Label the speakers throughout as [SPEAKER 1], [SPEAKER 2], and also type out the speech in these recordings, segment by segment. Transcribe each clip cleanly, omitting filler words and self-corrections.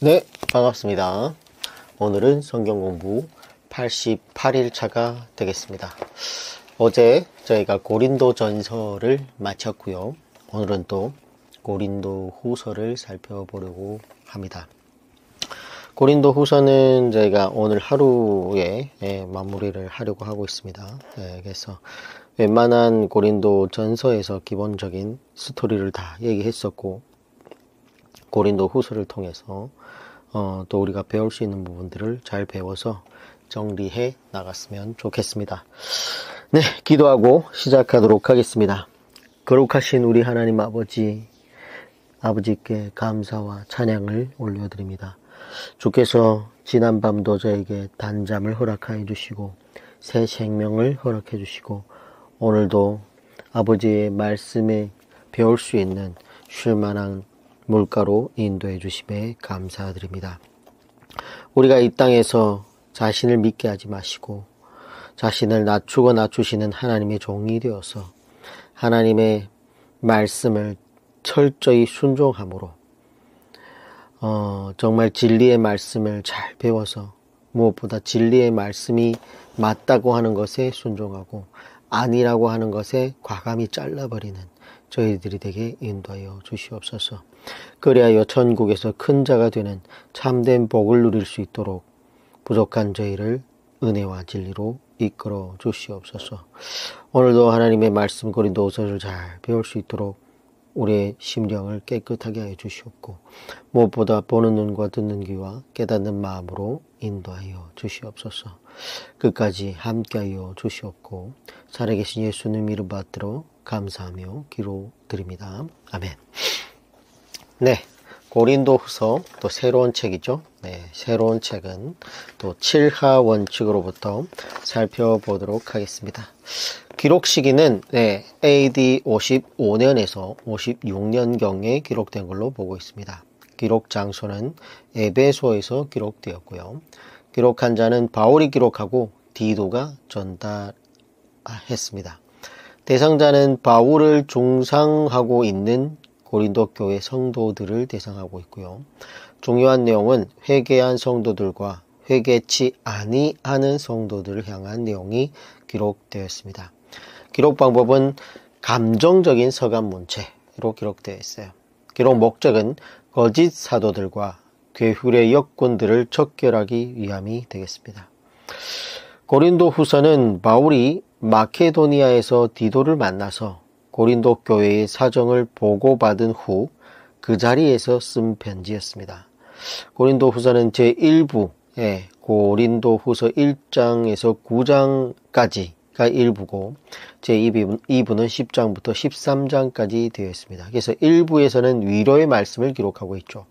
[SPEAKER 1] 네, 반갑습니다. 오늘은 성경 공부 88일차가 되겠습니다. 어제 저희가 고린도 전서를 마쳤고요. 오늘은 또 고린도 후서를 살펴보려고 합니다. 고린도 후서는 저희가 오늘 하루에 마무리를 하려고 하고 있습니다. 그래서 웬만한 고린도 전서에서 기본적인 스토리를 다 얘기했었고, 고린도 후서를 통해서 또 우리가 배울 수 있는 부분들을 잘 배워서 정리해 나갔으면 좋겠습니다. 네, 기도하고 시작하도록 하겠습니다. 거룩하신 우리 하나님 아버지께 감사와 찬양을 올려드립니다. 주께서 지난밤도 저에게 단잠을 허락하여 주시고 새 생명을 허락해 주시고 오늘도 아버지의 말씀에 배울 수 있는 쉴만한 물가로 인도해 주심에 감사드립니다. 우리가 이 땅에서 자신을 믿게 하지 마시고 자신을 낮추고 낮추시는 하나님의 종이 되어서 하나님의 말씀을 철저히 순종함으로 정말 진리의 말씀을 잘 배워서 무엇보다 진리의 말씀이 맞다고 하는 것에 순종하고 아니라고 하는 것에 과감히 잘라버리는 저희들이 되게 인도하여 주시옵소서. 그리하여 천국에서 큰 자가 되는 참된 복을 누릴 수 있도록 부족한 저희를 은혜와 진리로 이끌어 주시옵소서. 오늘도 하나님의 말씀 고린도후서를 잘 배울 수 있도록 우리의 심령을 깨끗하게 하여 주시옵고 무엇보다 보는 눈과 듣는 귀와 깨닫는 마음으로 인도하여 주시옵소서. 끝까지 함께하여 주시옵고 살아계신 예수님 이름 받들어 감사하며 기도드립니다. 아멘. 네, 고린도후서 또 새로운 책이죠. 네, 새로운 책은 또 7하 원칙으로부터 살펴보도록 하겠습니다. 기록 시기는 AD 55년에서 56년경에 기록된 걸로 보고 있습니다. 기록 장소는 에베소에서 기록되었고요. 기록한 자는 바울이 기록하고 디도가 전달했습니다. 대상자는 바울을 중상하고 있는 고린도 교회 성도들을 대상하고 있고요. 중요한 내용은 회개한 성도들과 회개치 아니하는 성도들을 향한 내용이 기록되었습니다. 기록 방법은 감정적인 서간 문체로 기록되어 있어요. 기록 목적은 거짓 사도들과 괴훌의 역군들을 척결하기 위함이 되겠습니다. 고린도 후서는 바울이 마케도니아에서 디도를 만나서 고린도 교회의 사정을 보고받은 후 그 자리에서 쓴 편지였습니다. 고린도 후서는 제1부, 고린도 후서 1장에서 9장까지가 1부고 제2부는 10장부터 13장까지 되어 있습니다. 그래서 1부에서는 위로의 말씀을 기록하고 있죠.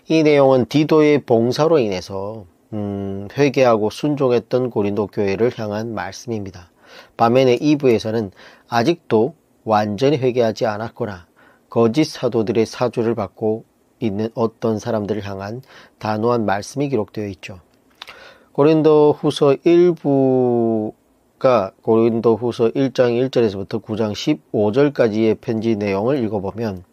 [SPEAKER 1] 이 내용은 디도의 봉사로 인해서 회개하고 순종했던 고린도 교회를 향한 말씀입니다. 반면에 2부에서는 아직도 완전히 회개하지 않았거나 거짓 사도들의 사주를 받고 있는 어떤 사람들을 향한 단호한 말씀이 기록되어 있죠. 고린도 후서 1부가 고린도 후서 1장 1절에서부터 9장 15절까지의 편지 내용을 읽어보면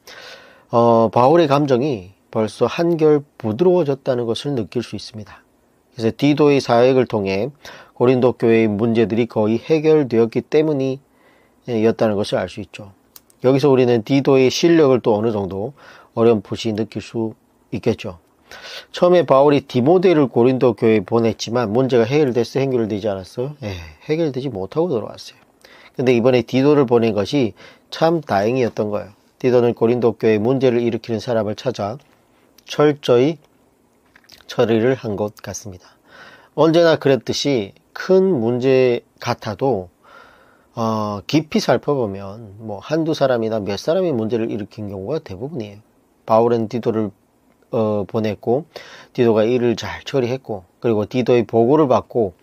[SPEAKER 1] 바울의 감정이 벌써 한결 부드러워졌다는 것을 느낄 수 있습니다. 그래서 디도의 사역을 통해 고린도 교회의 문제들이 거의 해결되었기 때문이었다는 것을 알 수 있죠. 여기서 우리는 디도의 실력을 또 어느 정도 어렴풋이 느낄 수 있겠죠. 처음에 바울이 디모데를 고린도 교회에 보냈지만 문제가 해결되지 않았어요? 해결되지 못하고 돌아왔어요. 근데 이번에 디도를 보낸 것이 참 다행이었던 거예요. 디도는 고린도 교회에 문제를 일으키는 사람을 찾아 철저히 처리를 한 것 같습니다. 언제나 그랬듯이 큰 문제 같아도 깊이 살펴보면 한두 사람이나 몇 사람이 문제를 일으킨 경우가 대부분이에요. 바울은 디도를 보냈고 디도가 일을 잘 처리했고 그리고 디도의 보고를 받고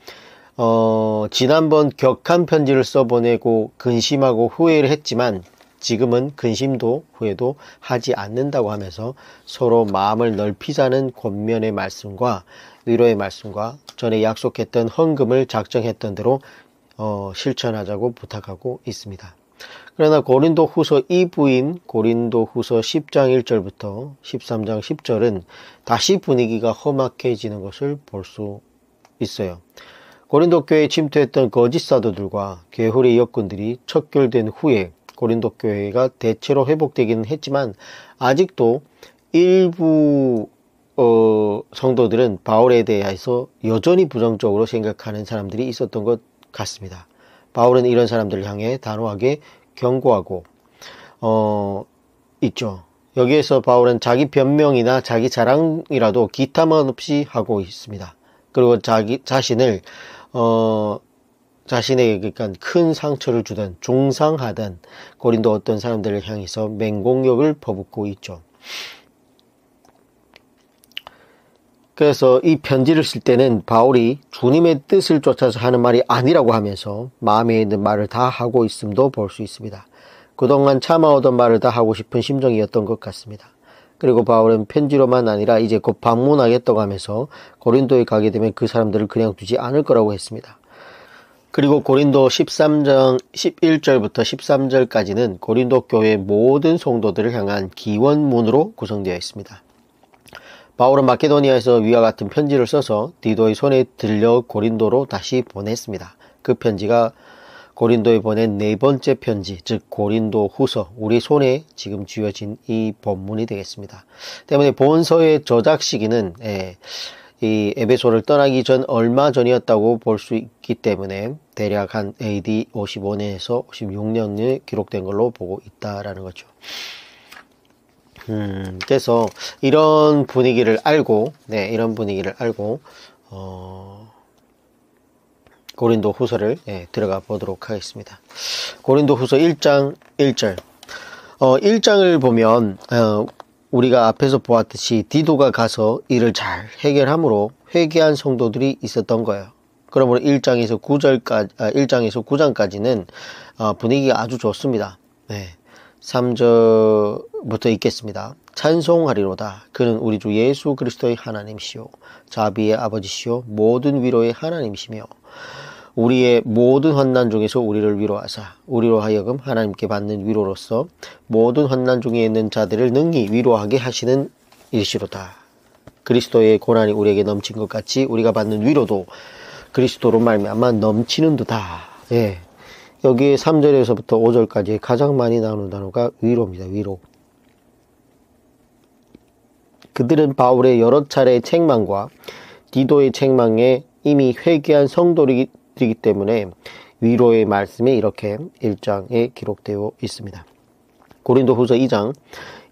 [SPEAKER 1] 지난번 격한 편지를 써보내고 근심하고 후회를 했지만 지금은 근심도 후회도 하지 않는다고 하면서 서로 마음을 넓히자는 권면의 말씀과 위로의 말씀과 전에 약속했던 헌금을 작정했던 대로 실천하자고 부탁하고 있습니다. 그러나 고린도 후서 2부인 고린도 후서 10장 1절부터 13장 10절은 다시 분위기가 험악해지는 것을 볼 수 있어요. 고린도 교회에 침투했던 거짓 사도들과 괴홀의 역군들이 척결된 후에 고린도 교회가 대체로 회복되기는 했지만 아직도 일부 성도들은 바울에 대해서 여전히 부정적으로 생각하는 사람들이 있었던 것 같습니다. 바울은 이런 사람들을 향해 단호하게 경고하고 있죠. 여기에서 바울은 자기 변명이나 자기 자랑이라도 기탄만 없이 하고 있습니다. 그리고 자기 자신을 자신에게 그러니까 큰 상처를 주던 중상하던 고린도 어떤 사람들을 향해서 맹공력을 퍼붓고 있죠. 그래서 이 편지를 쓸 때는 바울이 주님의 뜻을 쫓아서 하는 말이 아니라고 하면서 마음에 있는 말을 다 하고 있음도 볼 수 있습니다. 그동안 참아오던 말을 다 하고 싶은 심정이었던 것 같습니다. 그리고 바울은 편지로만 아니라 이제 곧 방문하겠다고 하면서 고린도에 가게 되면 그 사람들을 그냥 두지 않을 거라고 했습니다. 그리고 고린도 13장 11절부터 13절까지는 고린도 교회 모든 성도들을 향한 기원문으로 구성되어 있습니다. 바울은 마케도니아에서 위와 같은 편지를 써서 디도의 손에 들려 고린도로 다시 보냈습니다. 그 편지가 고린도에 보낸 네 번째 편지, 즉 고린도 후서, 우리 손에 지금 쥐어진 이 본문이 되겠습니다. 때문에 본서의 저작 시기는 이 에베소를 떠나기 전 얼마 전이었다고 볼 수 있기 때문에 대략 한 AD 55년에서 56년에 기록된 걸로 보고 있다라는 거죠. 그래서 이런 분위기를 알고, 고린도 후서를 들어가 보도록 하겠습니다. 고린도 후서 1장 1절. 1장을 보면, 우리가 앞에서 보았듯이 디도가 가서 이를 잘 해결함으로 회개한 성도들이 있었던 거예요. 그러므로 1장에서 9장까지는 분위기가 아주 좋습니다. 3절부터 읽겠습니다. 찬송하리로다. 그는 우리 주 예수 그리스도의 하나님이시오. 자비의 아버지시오. 모든 위로의 하나님이시며 우리의 모든 환난 중에서 우리를 위로하사 우리로 하여금 하나님께 받는 위로로서 모든 환난 중에 있는 자들을 능히 위로하게 하시는 일시로다. 그리스도의 고난이 우리에게 넘친 것 같이 우리가 받는 위로도 그리스도로 말미암아 넘치는도다. 여기에 3절에서부터 5절까지 가장 많이 나오는 단어가 위로입니다. 위로. 그들은 바울의 여러 차례의 책망과 디도의 책망에 이미 회개한 성도이기 때문에 위로의 말씀이 이렇게 1장에 기록되어 있습니다. 고린도 후서 2장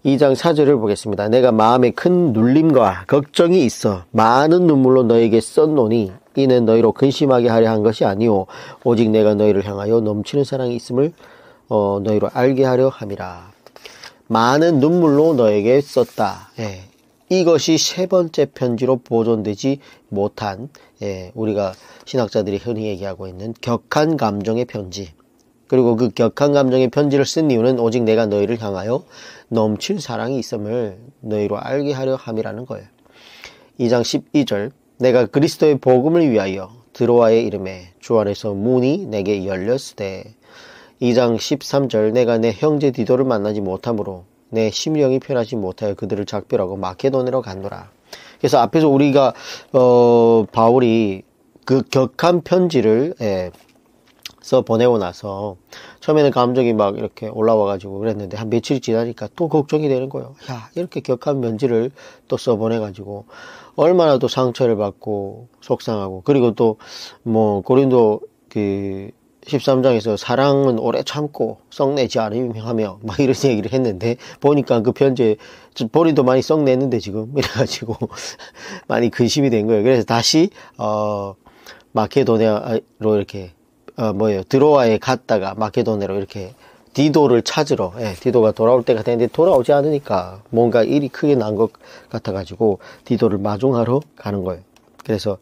[SPEAKER 1] 4절을 보겠습니다. 내가 마음에 큰 눌림과 걱정이 있어 많은 눈물로 너에게 썼노니 이는 너희로 근심하게 하려 한 것이 아니오 오직 내가 너희를 향하여 넘치는 사랑이 있음을 너희로 알게 하려 함이라. 많은 눈물로 너에게 썼다. 이것이 세 번째 편지로 보존되지 못한 우리가 신학자들이 흔히 얘기하고 있는 격한 감정의 편지. 그리고 그 격한 감정의 편지를 쓴 이유는 오직 내가 너희를 향하여 넘칠 사랑이 있음을 너희로 알게 하려 함이라는 거예요. 2장 12절 내가 그리스도의 복음을 위하여 드로아의 이름에 주 안에서 문이 내게 열렸으되 2장 13절 내가 내 형제 디도를 만나지 못하므로 내 심령이 편하지 못하여 그들을 작별하고 마케도냐로 간노라. 그래서 앞에서 우리가 바울이 그 격한 편지를 써 보내고 나서 처음에는 감정이 막 이렇게 올라와가지고 그랬는데 한 며칠 지나니까 또 걱정이 되는 거예요. 야, 이렇게 격한 편지를 또 써 보내가지고 얼마나 또 상처를 받고 속상하고 그리고 또 뭐 고린도 그 13장에서 사랑은 오래 참고 썩내지 않으며 막 이런 얘기를 했는데 보니까 그 편지에 본인도 많이 썩냈는데 지금 이래가지고 많이 근심이 된 거예요. 그래서 다시 마케도냐로 이렇게 드로아에 갔다가 마케도냐로 이렇게 디도를 찾으러 디도가 돌아올 때가 됐는데 돌아오지 않으니까 뭔가 일이 크게 난 것 같아가지고 디도를 마중하러 가는 거예요. 그래서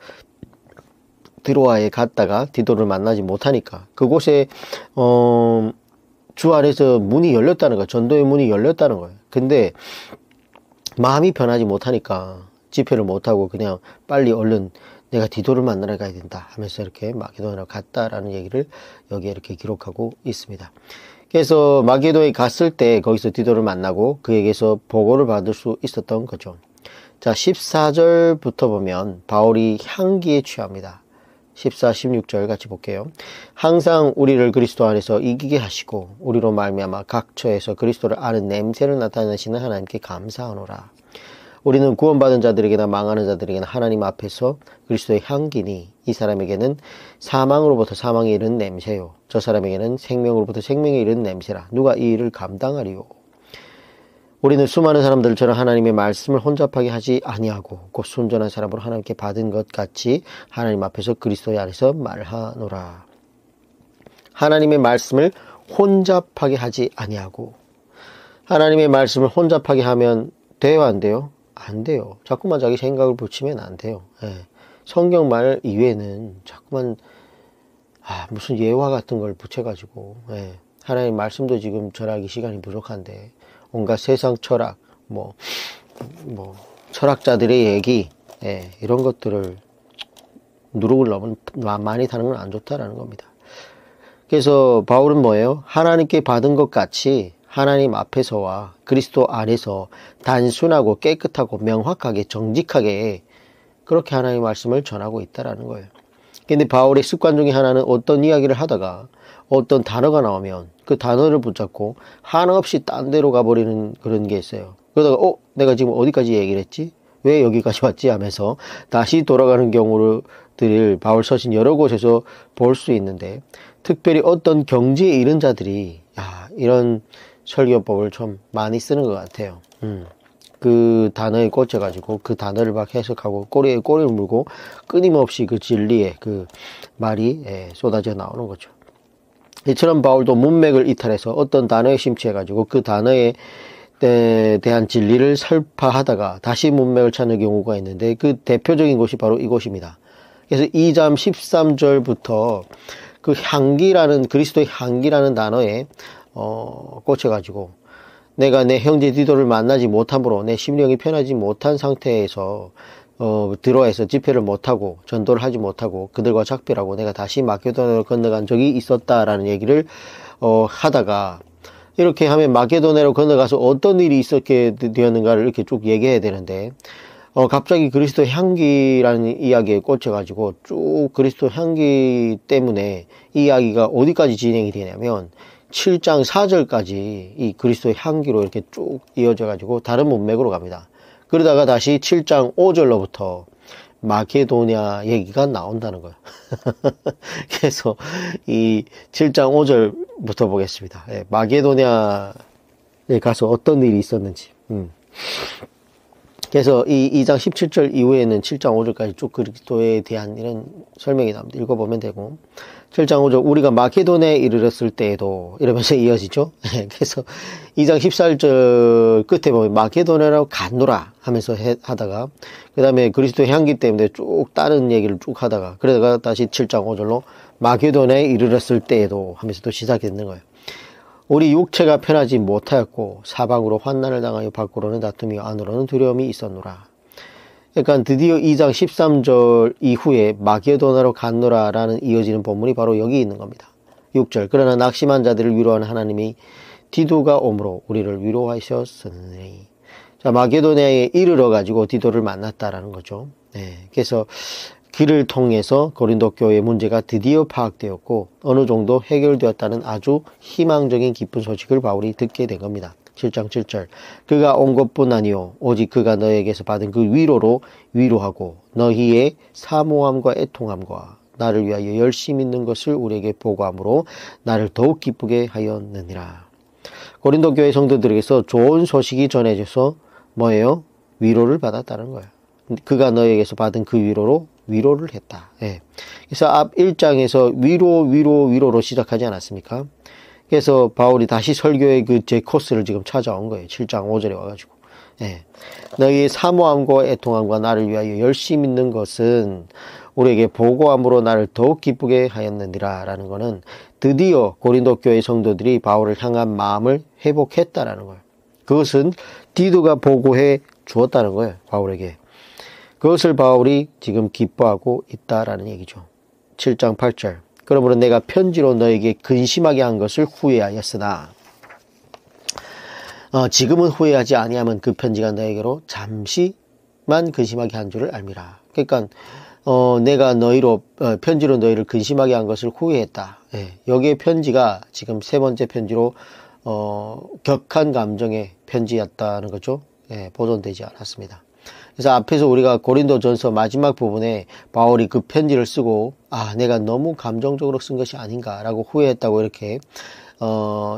[SPEAKER 1] 드로아에 갔다가 디도를 만나지 못하니까 그곳에 주 안에서 문이 열렸다는 거예요. 전도의 문이 열렸다는 거예요. 근데 마음이 변하지 못하니까 집회를 못하고 그냥 빨리 얼른 내가 디도를 만나러 가야 된다 하면서 이렇게 마케도냐로 갔다라는 얘기를 여기에 이렇게 기록하고 있습니다. 그래서 마게도에 갔을 때 거기서 디도를 만나고 그에게서 보고를 받을 수 있었던 거죠. 자, 14절부터 보면 바울이 향기에 취합니다. 14, 16절 같이 볼게요. 항상 우리를 그리스도 안에서 이기게 하시고 우리로 말미암아 각 처에서 그리스도를 아는 냄새를 나타내시는 하나님께 감사하노라. 우리는 구원받은 자들에게나 망하는 자들에게나 하나님 앞에서 그리스도의 향기니 이 사람에게는 사망으로부터 사망에 이르는 냄새요 저 사람에게는 생명으로부터 생명에 이르는 냄새라. 누가 이 일을 감당하리요. 우리는 수많은 사람들처럼 하나님의 말씀을 혼잡하게 하지 아니하고 곧 순전한 사람으로 하나님께 받은 것 같이 하나님 앞에서 그리스도의 안에서 말하노라. 하나님의 말씀을 혼잡하게 하지 아니하고, 하나님의 말씀을 혼잡하게 하면 돼요, 안 돼요? 안 돼요. 자꾸만 자기 생각을 붙이면 안 돼요. 예. 성경 말 이외에는 자꾸만 무슨 예화 같은 걸 붙여가지고, 예. 하나님 말씀도 지금 전하기 시간이 부족한데 온갖 세상 철학, 철학자들의 얘기, 예, 이런 것들을 누룩을 너무 많이 타는 건 안 좋다라는 겁니다. 그래서 바울은 뭐예요? 하나님께 받은 것 같이 하나님 앞에서와 그리스도 안에서 단순하고 깨끗하고 명확하게 정직하게 그렇게 하나님의 말씀을 전하고 있다라는 거예요. 근데 바울의 습관 중에 하나는 어떤 이야기를 하다가 어떤 단어가 나오면 그 단어를 붙잡고 한없이 딴 데로 가버리는 그런 게 있어요. 그러다가 내가 지금 어디까지 얘기를 했지? 왜 여기까지 왔지? 하면서 다시 돌아가는 경우들을 바울 서신 여러 곳에서 볼 수 있는데, 특별히 어떤 경지에 이른 자들이 이런 설교법을 좀 많이 쓰는 것 같아요. 그 단어에 꽂혀가지고 그 단어를 막 해석하고 꼬리에 꼬리를 물고 끊임없이 그 진리의 그 말이 쏟아져 나오는 거죠. 이처럼 바울도 문맥을 이탈해서 어떤 단어에 심취해가지고 그 단어에 대한 진리를 설파하다가 다시 문맥을 찾는 경우가 있는데, 그 대표적인 곳이 바로 이곳입니다. 그래서 2장 13절부터 그 향기라는, 그리스도의 향기라는 단어에 꽂혀가지고 내가 내 형제 디도를 만나지 못함으로 내 심령이 편하지 못한 상태에서 드로아에서 집회를 못하고 전도를 하지 못하고 그들과 작별하고 내가 다시 마게도냐로 건너간 적이 있었다라는 얘기를 하다가, 이렇게 하면 마게도냐로 건너가서 어떤 일이 있었게 되었는가를 이렇게 쭉 얘기해야 되는데, 갑자기 그리스도 향기라는 이야기에 꽂혀가지고 쭉 그리스도 향기 때문에 이 이야기가 어디까지 진행이 되냐면 7장 4절까지 이 그리스도의 향기로 이렇게 쭉 이어져가지고 다른 문맥으로 갑니다. 그러다가 다시 7장 5절로부터 마게도냐 얘기가 나온다는 거예요. 그래서 이 7장 5절부터 보겠습니다. 마게도냐에 가서 어떤 일이 있었는지. 그래서 이 2장 17절 이후에는 7장 5절까지 쭉 그리스도에 대한 이런 설명이 나옵니다. 읽어보면 되고, 7장 5절 우리가 마게도냐에 이르렀을 때에도 이러면서 이어지죠. 그래서 2장 14절 끝에 보면 마게도냐로 갔노라 하면서 하다가, 그 다음에 그리스도의 향기 때문에 쭉 다른 얘기를 쭉 하다가, 그러다가 다시 7장 5절로 마게도냐에 이르렀을 때에도 하면서 또 시작이 되는 거예요. 우리 육체가 편하지 못하였고 사방으로 환난을 당하여 밖으로는 다툼이요 안으로는 두려움이 있었노라. 그러니까 드디어 2장 13절 이후에 마게도냐로 갔노라 라는 이어지는 본문이 바로 여기 있는 겁니다. 6절 그러나 낙심한 자들을 위로하는 하나님이 디도가 오므로 우리를 위로하셨으니. 자, 마게도냐에 이르러 가지고 디도를 만났다라는 거죠. 그래서 길을 통해서 고린도 교회의 문제가 드디어 파악되었고 어느 정도 해결되었다는 아주 희망적인 기쁜 소식을 바울이 듣게 된 겁니다. 7장 7절 그가 온 것뿐 아니요 오직 그가 너에게서 받은 그 위로로 위로하고 너희의 사모함과 애통함과 나를 위하여 열심히 있는 것을 우리에게 보고함으로 나를 더욱 기쁘게 하였느니라. 고린도 교회 성도들에게서 좋은 소식이 전해져서 뭐예요? 위로를 받았다는 거예요. 그가 너에게서 받은 그 위로로 위로를 했다. 그래서 앞 1장에서 위로로 시작하지 않았습니까? 그래서 바울이 다시 설교의 그 제 코스를 지금 찾아온 거예요. 7장 5절에 와가지고. 너희의 사모함과 애통함과 나를 위하여 열심히 있는 것은 우리에게 보고함으로 나를 더욱 기쁘게 하였느니라 라는 거는 드디어 고린도 교회 성도들이 바울을 향한 마음을 회복했다라는 거예요. 그것은 디도가 보고해 주었다는 거예요. 바울에게. 그것을 바울이 지금 기뻐하고 있다라는 얘기죠. 7장 8절 그러므로 내가 편지로 너에게 근심하게 한 것을 후회하였으나 지금은 후회하지 아니하면 그 편지가 너에게로 잠시만 근심하게 한 줄을 알미라. 그러니까 내가 편지로 너희를 근심하게 한 것을 후회했다. 예, 여기에 편지가 지금 세 번째 편지로 격한 감정의 편지였다는 거죠. 예, 보존되지 않았습니다. 그래서 앞에서 우리가 고린도전서 마지막 부분에 바울이 그 편지를 쓰고 내가 너무 감정적으로 쓴 것이 아닌가라고 후회했다고 이렇게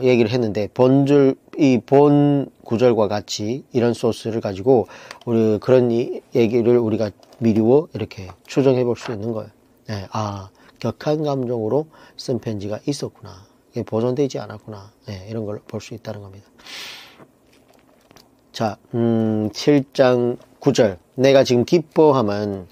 [SPEAKER 1] 얘기를 했는데 이 본 구절과 같이 이런 소스를 가지고 우리 그런 얘기를 우리가 미루어 이렇게 추정해 볼 수 있는 거예요. 네, 격한 감정으로 쓴 편지가 있었구나. 이게 보존되지 않았구나. 네, 이런 걸 볼 수 있다는 겁니다. 자, 7장 9절. 내가 지금 기뻐함은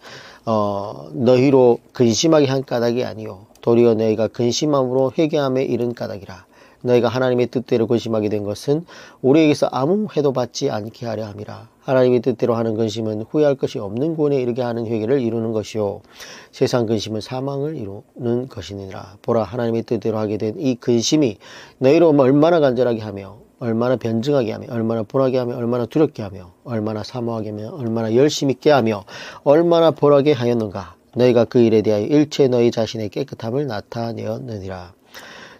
[SPEAKER 1] 너희로 근심하게 한 까닭이 아니요 도리어 너희가 근심함으로 회개함에 이른 까닭이라. 너희가 하나님의 뜻대로 근심하게 된 것은 우리에게서 아무 해도 받지 않게 하려 함이라. 하나님의 뜻대로 하는 근심은 후회할 것이 없는 구원에 이르게 하는 회개를 이루는 것이요 세상 근심은 사망을 이루는 것이니라. 보라, 하나님의 뜻대로 하게 된 이 근심이 너희로 얼마나 간절하게 하며 얼마나 변증하게 하며 얼마나 분하게 하며 얼마나 두렵게 하며 얼마나 사모하게 하며 얼마나 열심 있게 하며 얼마나 벌하게 하였는가. 너희가 그 일에 대하여 일체 너희 자신의 깨끗함을 나타내었느니라.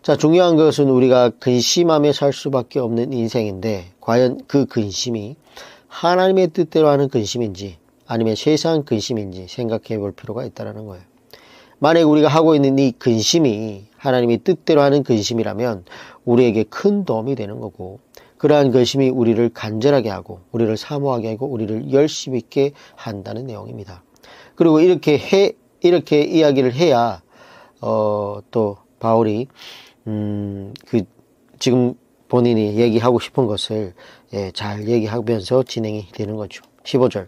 [SPEAKER 1] 자, 중요한 것은 우리가 근심하며 살 수밖에 없는 인생인데 과연 그 근심이 하나님의 뜻대로 하는 근심인지 아니면 세상 근심인지 생각해 볼 필요가 있다는 거예요. 만약 우리가 하고 있는 이 근심이 하나님의 뜻대로 하는 근심이라면 우리에게 큰 도움이 되는 거고, 그러한 근심이 우리를 간절하게 하고 우리를 사모하게 하고 우리를 열심히 있게 한다는 내용입니다. 그리고 이렇게 이야기를 해야 또 바울이 지금 본인이 얘기하고 싶은 것을 잘 얘기하면서 진행이 되는 거죠. 15절.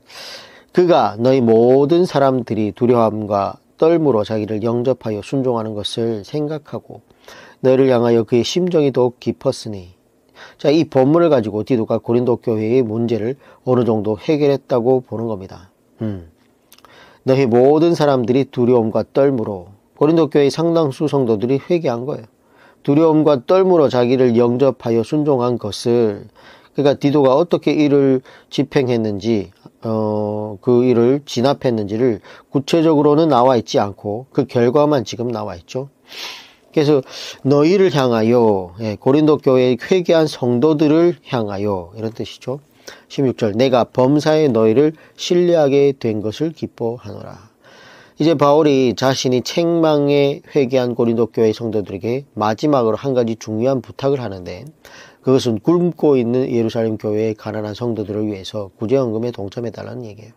[SPEAKER 1] 그가 너희 모든 사람들이 두려움과 떨므로 자기를 영접하여 순종하는 것을 생각하고 너희를 향하여 그의 심정이 더욱 깊었으니. 자, 이 본문을 가지고 디도가 고린도 교회의 문제를 어느 정도 해결했다고 보는 겁니다. 너희 모든 사람들이 두려움과 떨므로, 고린도 교회의 상당수 성도들이 회개한 거예요. 두려움과 떨므로 자기를 영접하여 순종한 것을, 그러니까 디도가 어떻게 이를 집행했는지, 그 일을 진압했는지를 구체적으로는 나와 있지 않고 그 결과만 지금 나와 있죠. 그래서 너희를 향하여, 고린도 교회의 회개한 성도들을 향하여, 이런 뜻이죠. 16절. 내가 범사에 너희를 신뢰하게 된 것을 기뻐하노라. 이제 바울이 자신이 책망에 회개한 고린도 교회 성도들에게 마지막으로 한 가지 중요한 부탁을 하는데, 그것은 굶고 있는 예루살렘 교회의 가난한 성도들을 위해서 구제헌금에 동참해달라는 얘기예요.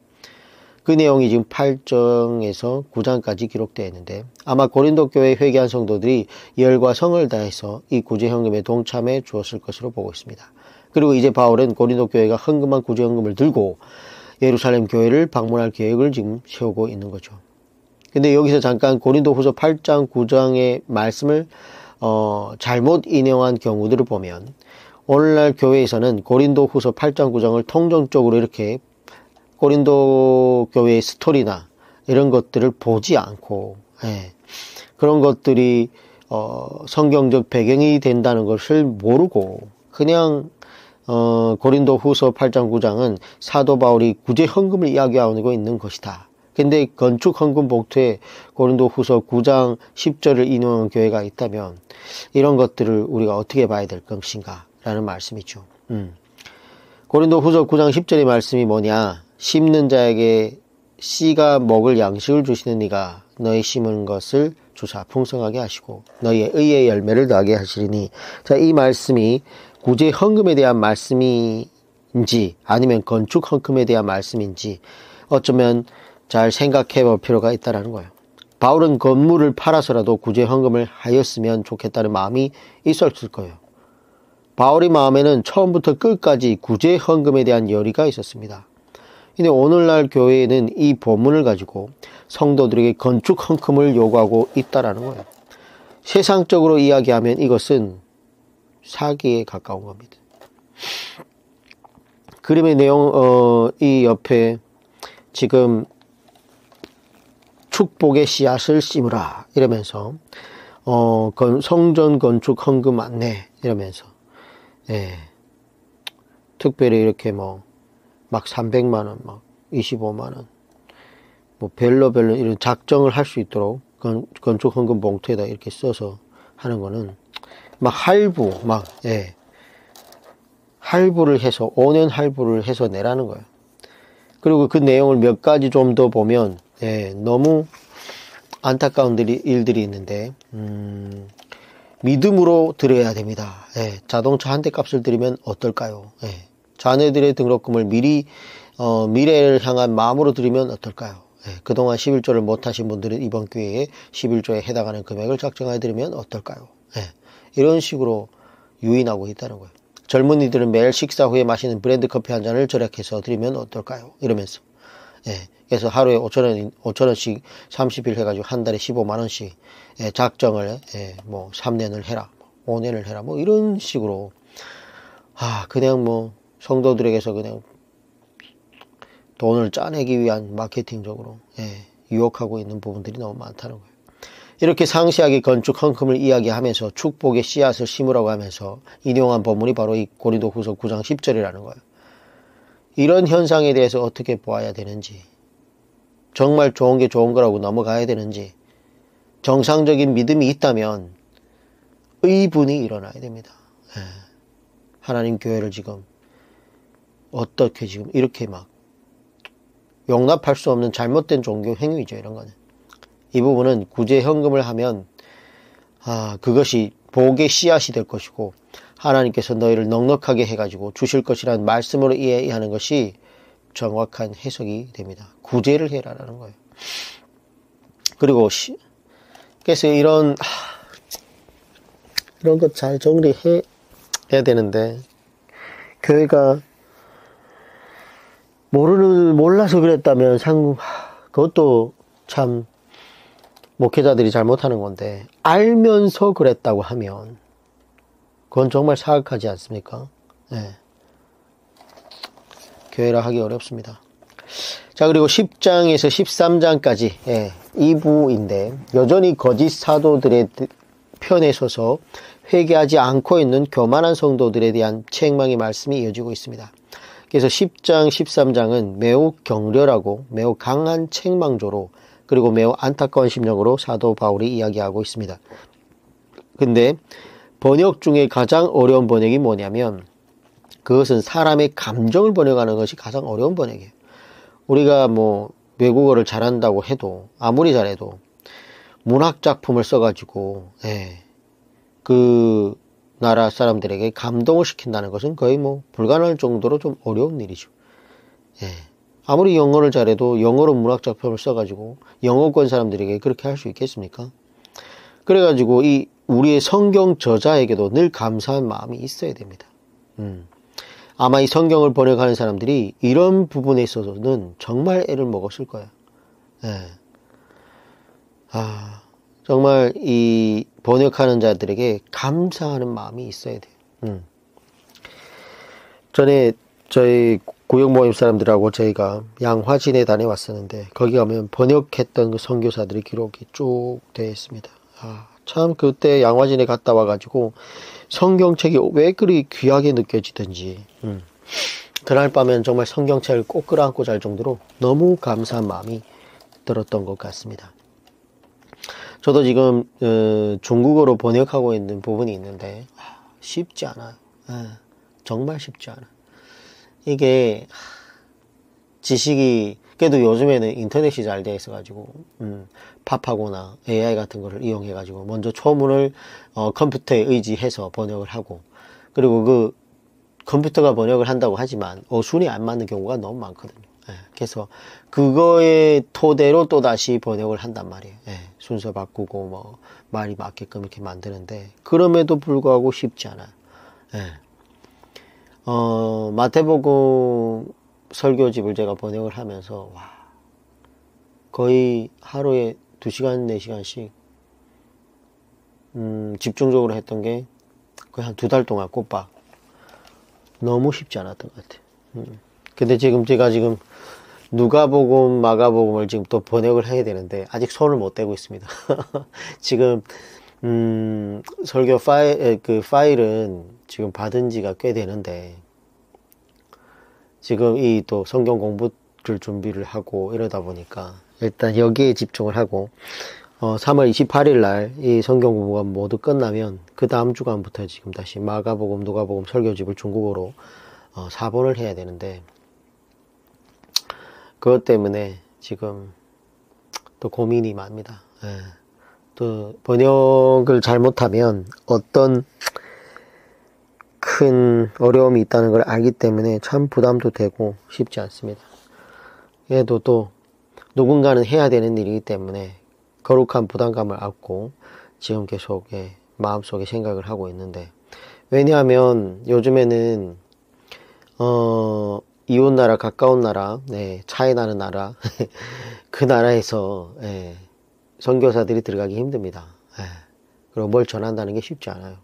[SPEAKER 1] 그 내용이 지금 8장에서 9장까지 기록되어 있는데, 아마 고린도 교회에 회개한 성도들이 열과 성을 다해서 이 구제헌금에 동참해 주었을 것으로 보고 있습니다. 그리고 이제 바울은 고린도 교회가 헌금한 구제헌금을 들고 예루살렘 교회를 방문할 계획을 지금 세우고 있는 거죠. 근데 여기서 잠깐 고린도 후서 8장 9장의 말씀을 잘못 인용한 경우들을 보면, 오늘날 교회에서는 고린도 후서 8장 9장을 통정적으로 이렇게 고린도 교회의 스토리나 이런 것들을 보지 않고, 그런 것들이 성경적 배경이 된다는 것을 모르고 그냥 고린도 후서 8장 9장은 사도 바울이 구제 헌금을 이야기하고 있는 것이다. 근데 건축 헌금 봉투에 고린도 후서 9장 10절을 인용한 교회가 있다면 이런 것들을 우리가 어떻게 봐야 될 것인가 라는 말씀이죠. 고린도 후서 9장 10절의 말씀이 뭐냐? 심는 자에게 씨가 먹을 양식을 주시는 이가 너희 심은 것을 주사 풍성하게 하시고 너희의 의의 열매를 더하게 하시리니. 자, 이 말씀이 구제 헌금에 대한 말씀인지 아니면 건축 헌금에 대한 말씀인지 어쩌면 잘 생각해 볼 필요가 있다는 거예요. 바울은 건물을 팔아서라도 구제 헌금을 하였으면 좋겠다는 마음이 있었을 거예요. 바울의 마음에는 처음부터 끝까지 구제 헌금에 대한 열의가 있었습니다. 근데 오늘날 교회에는 이 본문을 가지고 성도들에게 건축 헌금을 요구하고 있다라는 거예요. 세상적으로 이야기하면 이것은 사기에 가까운 겁니다. 그림의 내용, 이 옆에 지금 축복의 씨앗을 심으라 이러면서 성전 건축 헌금 안내 이러면서 예. 특별히 이렇게 뭐 막 300만원 막 25만원 뭐 별로 이런 작정을 할 수 있도록 건축 헌금 봉투에다 이렇게 써서 하는 거는 막 할부 막 예. 할부를 해서 5년 할부를 해서 내라는 거예요. 그리고 그 내용을 몇 가지 좀 더 보면 예, 너무 안타까운 일들이 있는데 믿음으로 드려야 됩니다. 예, 자동차 한 대 값을 드리면 어떨까요? 예, 자녀들의 등록금을 미리 미래를 향한 마음으로 드리면 어떨까요? 예, 그동안 11조를 못하신 분들은 이번 기회에 11조에 해당하는 금액을 작정해 드리면 어떨까요? 예, 이런 식으로 유인하고 있다는 거예요. 젊은이들은 매일 식사 후에 마시는 브랜드 커피 한 잔을 절약해서 드리면 어떨까요? 이러면서 예, 그래서 하루에 5,000원씩 30일 해가지고 한 달에 15만원씩 예, 작정을 예, 뭐 3년을 해라 5년을 해라 뭐 이런 식으로 그냥 뭐 성도들에게서 그냥 돈을 짜내기 위한 마케팅적으로 예, 유혹하고 있는 부분들이 너무 많다는 거예요. 이렇게 상세하게 건축 헌금을 이야기하면서 축복의 씨앗을 심으라고 하면서 인용한 본문이 바로 이 고린도후서 9장 10절이라는 거예요. 이런 현상에 대해서 어떻게 보아야 되는지, 정말 좋은 게 좋은 거라고 넘어가야 되는지, 정상적인 믿음이 있다면 의분이 일어나야 됩니다. 예. 하나님 교회를 지금 어떻게 지금 이렇게 막 용납할 수 없는 잘못된 종교 행위죠. 이런 거는. 이 부분은 구제 헌금을 하면 그것이 복의 씨앗이 될 것이고 하나님께서 너희를 넉넉하게 해가지고 주실 것이라는 말씀으로 이해하는 것이 정확한 해석이 됩니다. 구제를 해라라는 거예요. 그리고 그래서 이런 것 잘 정리해야 되는데 교회가 몰라서 그랬다면 그것도 참 목회자들이 잘못하는 건데 알면서 그랬다고 하면 그건 정말 사악하지 않습니까? 네. 교회라 하기 어렵습니다. 자, 그리고 10장에서 13장까지 2부인데 여전히 거짓 사도들의 편에 서서 회개하지 않고 있는 교만한 성도들에 대한 책망의 말씀이 이어지고 있습니다. 그래서 10장, 13장은 매우 격렬하고 매우 강한 책망조로 그리고 매우 안타까운 심정으로 사도 바울이 이야기하고 있습니다. 근데 번역 중에 가장 어려운 번역이 뭐냐면 그것은 사람의 감정을 번역하는 것이 가장 어려운 번역이에요. 우리가 뭐 외국어를 잘한다고 해도 아무리 잘해도 문학작품을 써가지고 그 나라 사람들에게 감동을 시킨다는 것은 거의 뭐 불가능할 정도로 좀 어려운 일이죠. 아무리 영어를 잘해도 영어로 문학작품을 써가지고 영어권 사람들에게 그렇게 할 수 있겠습니까? 그래가지고 우리의 성경 저자에게도 늘 감사한 마음이 있어야 됩니다. 아마 이 성경을 번역하는 사람들이 이런 부분에 있어서는 정말 애를 먹었을 거예요. 정말 이 번역하는 자들에게 감사하는 마음이 있어야 돼요. 전에 저희 구역 모임 사람들하고 저희가 양화진에 다녀왔었는데 거기 가면 번역했던 그 선교사들의 기록이 쭉 되어 있습니다. 참 그때 양화진에 갔다 와가지고 성경책이 왜 그리 귀하게 느껴지든지 그날 밤엔 정말 성경책을 꼭 끌어안고 잘 정도로 너무 감사한 마음이 들었던 것 같습니다. 저도 지금 중국어로 번역하고 있는 부분이 있는데 쉽지 않아요. 정말 쉽지 않아요. 이게 지식이 그래도 요즘에는 인터넷이 잘 되어 있어가지고 팝하고나 AI 같은 거를 이용해가지고 먼저 초문을 컴퓨터에 의지해서 번역을 하고 그리고 그 컴퓨터가 번역을 한다고 하지만 어순이 안 맞는 경우가 너무 많거든요. 그래서 그거의 토대로 또 다시 번역을 한단 말이에요. 순서 바꾸고 뭐 말이 맞게끔 이렇게 만드는데 그럼에도 불구하고 쉽지 않아요. 마태복음 설교집을 제가 번역을 하면서 거의 하루에 2시간, 4시간씩 집중적으로 했던 게 거의 한 2달 동안 꼬박 너무 쉽지 않았던 것 같아요. 근데 제가 지금 누가복음, 마가복음을 지금 또 번역을 해야 되는데 아직 손을 못 대고 있습니다. 지금 설교 파일은 지금 받은 지가 꽤 되는데, 지금 이 또 성경 공부를 준비를 하고 이러다 보니까, 일단 여기에 집중을 하고, 3월 28일 날 이 성경 공부가 모두 끝나면, 그 다음 주간부터 지금 다시 마가복음, 누가복음 설교집을 중국어로, 4본을 해야 되는데, 그것 때문에 지금 또 고민이 많습니다. 예. 또 번역을 잘못하면 어떤 큰 어려움이 있다는 걸 알기 때문에 참 부담도 되고 쉽지 않습니다. 얘도 또 누군가는 해야 되는 일이기 때문에 거룩한 부담감을 안고 지금 계속 마음속에 생각을 하고 있는데, 왜냐하면 요즘에는 이웃 나라, 가까운 나라, 차이 나는 나라 그 나라에서 선교사들이 들어가기 힘듭니다. 그리고 뭘 전한다는 게 쉽지 않아요.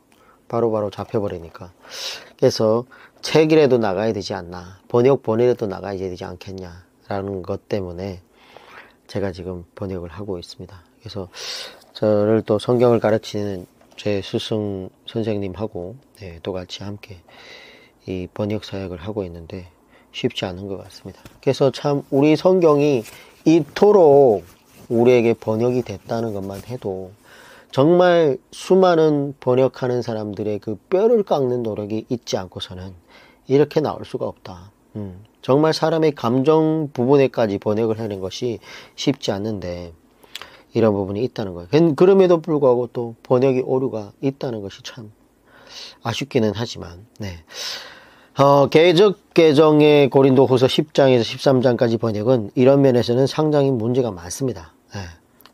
[SPEAKER 1] 바로바로 잡혀버리니까. 그래서 책이라도 나가야 되지 않나, 번역본이라도 나가야 되지 않겠냐라는 것 때문에 제가 지금 번역을 하고 있습니다. 그래서 저를 또 성경을 가르치는 제 스승 선생님하고 또 같이 함께 이 번역 사역을 하고 있는데 쉽지 않은 것 같습니다. 그래서 참 우리 성경이 이토록 우리에게 번역이 됐다는 것만 해도 정말 수많은 번역하는 사람들의 그 뼈를 깎는 노력이 있지 않고서는 이렇게 나올 수가 없다. 정말 사람의 감정 부분에까지 번역을 하는 것이 쉽지 않는데 이런 부분이 있다는 거예요. 그럼에도 불구하고 또 번역이 오류가 있다는 것이 참 아쉽기는 하지만, 개정의 고린도 후서 10장에서 13장까지 번역은 이런 면에서는 상당히 문제가 많습니다.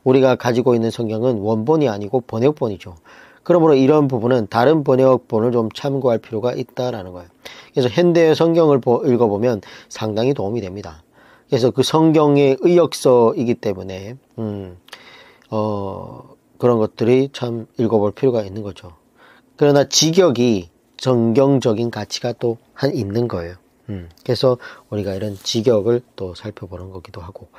[SPEAKER 1] 우리가 가지고 있는 성경은 원본이 아니고 번역본이죠. 그러므로 이런 부분은 다른 번역본을 좀 참고할 필요가 있다라는 거예요. 그래서 현대의 성경을 읽어보면 상당히 도움이 됩니다. 그래서 그 성경의 의역서이기 때문에 그런 것들이 참 읽어볼 필요가 있는 거죠. 그러나 직역이 정경적인 가치가 또 있는 거예요. 그래서 우리가 이런 직역을 또 살펴보는 거기도 하고.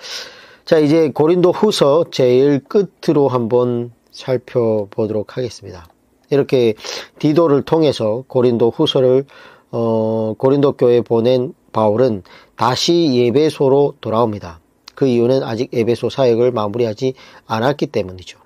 [SPEAKER 1] 자, 이제 고린도 후서 제일 끝으로 한번 살펴보도록 하겠습니다. 이렇게 디도를 통해서 고린도 후서를 고린도 교회에 보낸 바울은 다시 에베소로 돌아옵니다. 그 이유는 아직 에베소 사역을 마무리하지 않았기 때문이죠.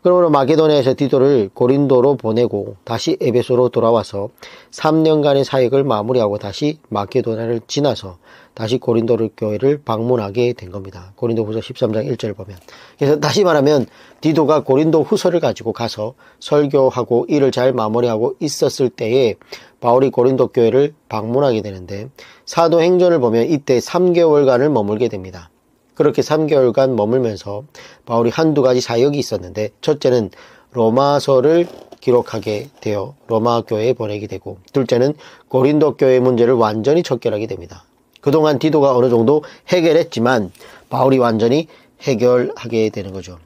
[SPEAKER 1] 그러므로 마게도냐에서 디도를 고린도로 보내고 다시 에베소로 돌아와서 3년간의 사역을 마무리하고 다시 마게도냐를 지나서 다시 고린도 교회를 방문하게 된 겁니다. 고린도 후서 13장 1절을 보면. 그래서 다시 말하면 디도가 고린도 후서를 가지고 가서 설교하고 일을 잘 마무리하고 있었을 때에 바울이 고린도 교회를 방문하게 되는데, 사도행전을 보면 이때 3개월간을 머물게 됩니다. 그렇게 3개월간 머물면서 바울이 한두 가지 사역이 있었는데, 첫째는 로마서를 기록하게 되어 로마 교회에 보내게 되고, 둘째는 고린도 교회 문제를 완전히 척결하게 됩니다. 그동안 디도가 어느 정도 해결했지만 바울이 완전히 해결하게 되는 거죠.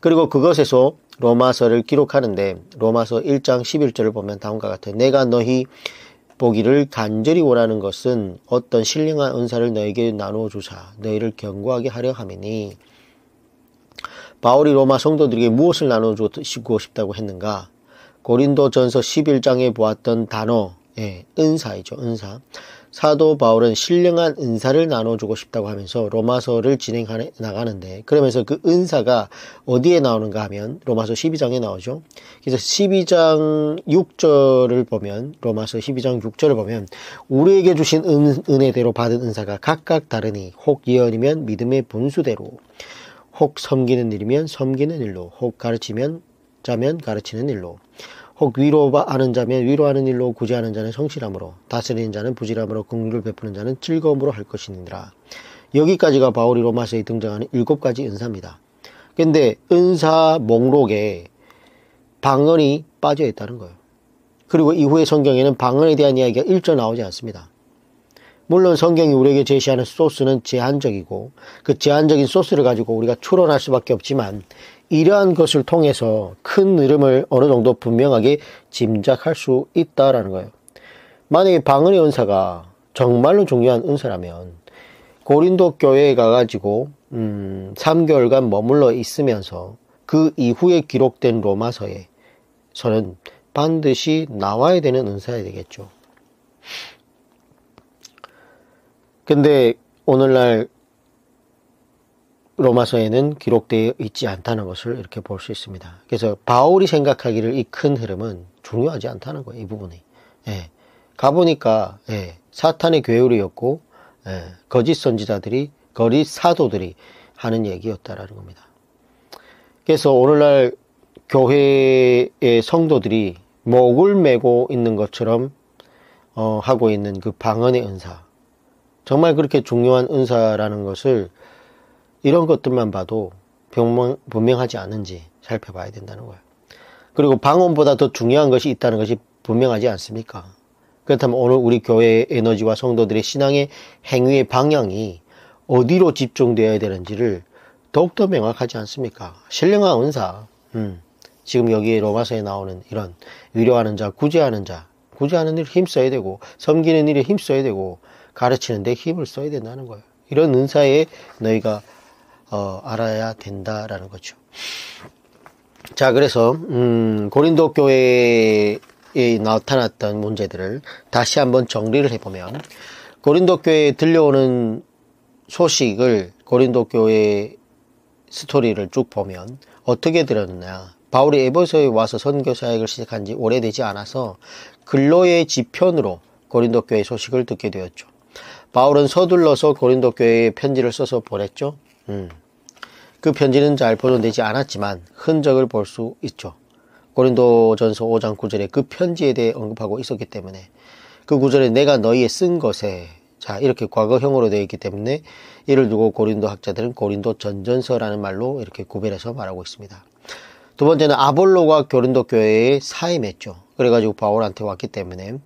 [SPEAKER 1] 그리고 그것에서 로마서를 기록하는데, 로마서 1장 11절을 보면 다음과 같아요. 내가 너희 보기를 간절히 원하는 것은 어떤 신령한 은사를 너에게 나누어 주사 너희를 견고하게 하려 함이니. 바울이 로마 성도들에게 무엇을 나누어 주고 싶다고 했는가? 고린도전서 11장에 보았던 단어, 은사이죠. 은사. 사도 바울은 신령한 은사를 나눠주고 싶다고 하면서 로마서를 진행해 나가는데, 그러면서 그 은사가 어디에 나오는가 하면 로마서 12장에 나오죠. 그래서 12장 6절을 보면, 로마서 12장 6절을 보면 우리에게 주신 은혜대로 받은 은사가 각각 다르니 혹 예언이면 믿음의 분수대로, 혹 섬기는 일이면 섬기는 일로, 혹 가르치면 자면 가르치는 일로, 혹 위로하는 자면 위로하는 일로, 구제하는 자는 성실함으로, 다스리는 자는 부지런함으로, 긍휼을 베푸는 자는 즐거움으로 할 것이니라. 여기까지가 바울이 로마서에 등장하는 7가지 은사입니다. 근데 은사 목록에 방언이 빠져 있다는 거예요. 그리고 이후의 성경에는 방언에 대한 이야기가 일절 나오지 않습니다. 물론 성경이 우리에게 제시하는 소스는 제한적이고 그 제한적인 소스를 가지고 우리가 추론할 수밖에 없지만, 이러한 것을 통해서 큰 흐름을 어느 정도 분명하게 짐작할 수 있다라는 거예요. 만약에 방언의 은사가 정말로 중요한 은사라면 고린도 교회에 가가지고 3개월간 머물러 있으면서 그 이후에 기록된 로마서에서는 반드시 나와야 되는 은사야 되겠죠. 근데 오늘날 로마서에는 기록되어 있지 않다는 것을 이렇게 볼 수 있습니다. 그래서 바울이 생각하기를 이 큰 흐름은 중요하지 않다는 거예요. 이 부분이. 예. 가보니까 사탄의 괴율이었고 거짓 선지자들이 거짓 사도들이 하는 얘기였다라는 겁니다. 그래서 오늘날 교회의 성도들이 목을 메고 있는 것처럼 하고 있는 그 방언의 은사, 정말 그렇게 중요한 은사라는 것을 이런 것들만 봐도 분명하지 않은지 살펴봐야 된다는 거예요. 그리고 방언보다 더 중요한 것이 있다는 것이 분명하지 않습니까? 그렇다면 오늘 우리 교회의 에너지와 성도들의 신앙의 행위의 방향이 어디로 집중되어야 되는지를 더욱더 명확하지 않습니까? 신령한 은사, 지금 여기 로마서에 나오는 이런 위로하는 자, 구제하는 일에 힘써야 되고, 섬기는 일에 힘써야 되고, 가르치는 데 힘을 써야 된다는 거예요. 이런 은사에 너희가 알아야 된다라는 거죠. 자, 그래서 고린도 교회에 나타났던 문제들을 다시 한번 정리를 해보면, 고린도 교회에 들려오는 소식을 고린도 교회 스토리를 쭉 보면 어떻게 들었느냐. 바울이 에베소에 와서 선교 사역을 시작한 지 오래되지 않아서 근로의 지편으로 고린도 교회 소식을 듣게 되었죠. 바울은 서둘러서 고린도 교회에 편지를 써서 보냈죠. 그 편지는 잘 보존되지 않았지만 흔적을 볼 수 있죠. 고린도전서 5장 9절에 그 편지에 대해 언급하고 있었기 때문에, 그 구절에 내가 너희에 쓴 것에, 자, 이렇게 과거형으로 되어 있기 때문에 이를 두고 고린도 학자들은 고린도 전전서라는 말로 이렇게 구별해서 말하고 있습니다. 두 번째는 아볼로가 고린도 교회에 사임했죠. 그래가지고 바울한테 왔기 때문에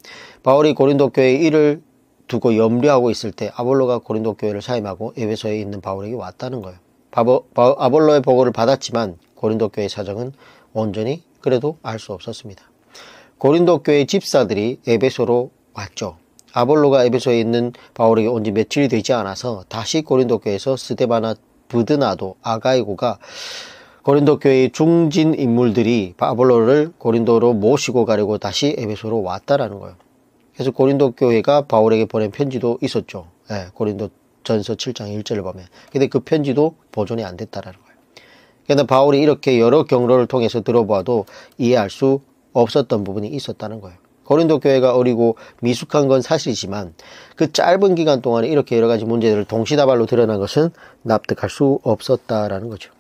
[SPEAKER 1] 바울이 고린도 교회의 일을 두고 염려하고 있을 때 아볼로가 고린도 교회를 사임하고 에베소에 있는 바울에게 왔다는 거예요. 아볼로의 보고를 받았지만 고린도 교회 사정은 온전히 그래도 알 수 없었습니다. 고린도 교회 집사들이 에베소로 왔죠. 아볼로가 에베소에 있는 바울에게 온 지 며칠이 되지 않아서 다시 고린도 교회에서 스데바나, 브드나도, 아가이고가 고린도 교회의 중진 인물들이 아볼로를 고린도로 모시고 가려고 다시 에베소로 왔다라는 거예요. 그래서 고린도 교회가 바울에게 보낸 편지도 있었죠. 고린도 전서 7장 1절을 보면. 근데 그 편지도 보존이 안 됐다라는 거예요. 그러나 바울이 이렇게 여러 경로를 통해서 들어봐도 이해할 수 없었던 부분이 있었다는 거예요. 고린도 교회가 어리고 미숙한 건 사실이지만 그 짧은 기간 동안에 이렇게 여러 가지 문제들을 동시다발로 드러난 것은 납득할 수 없었다라는 거죠.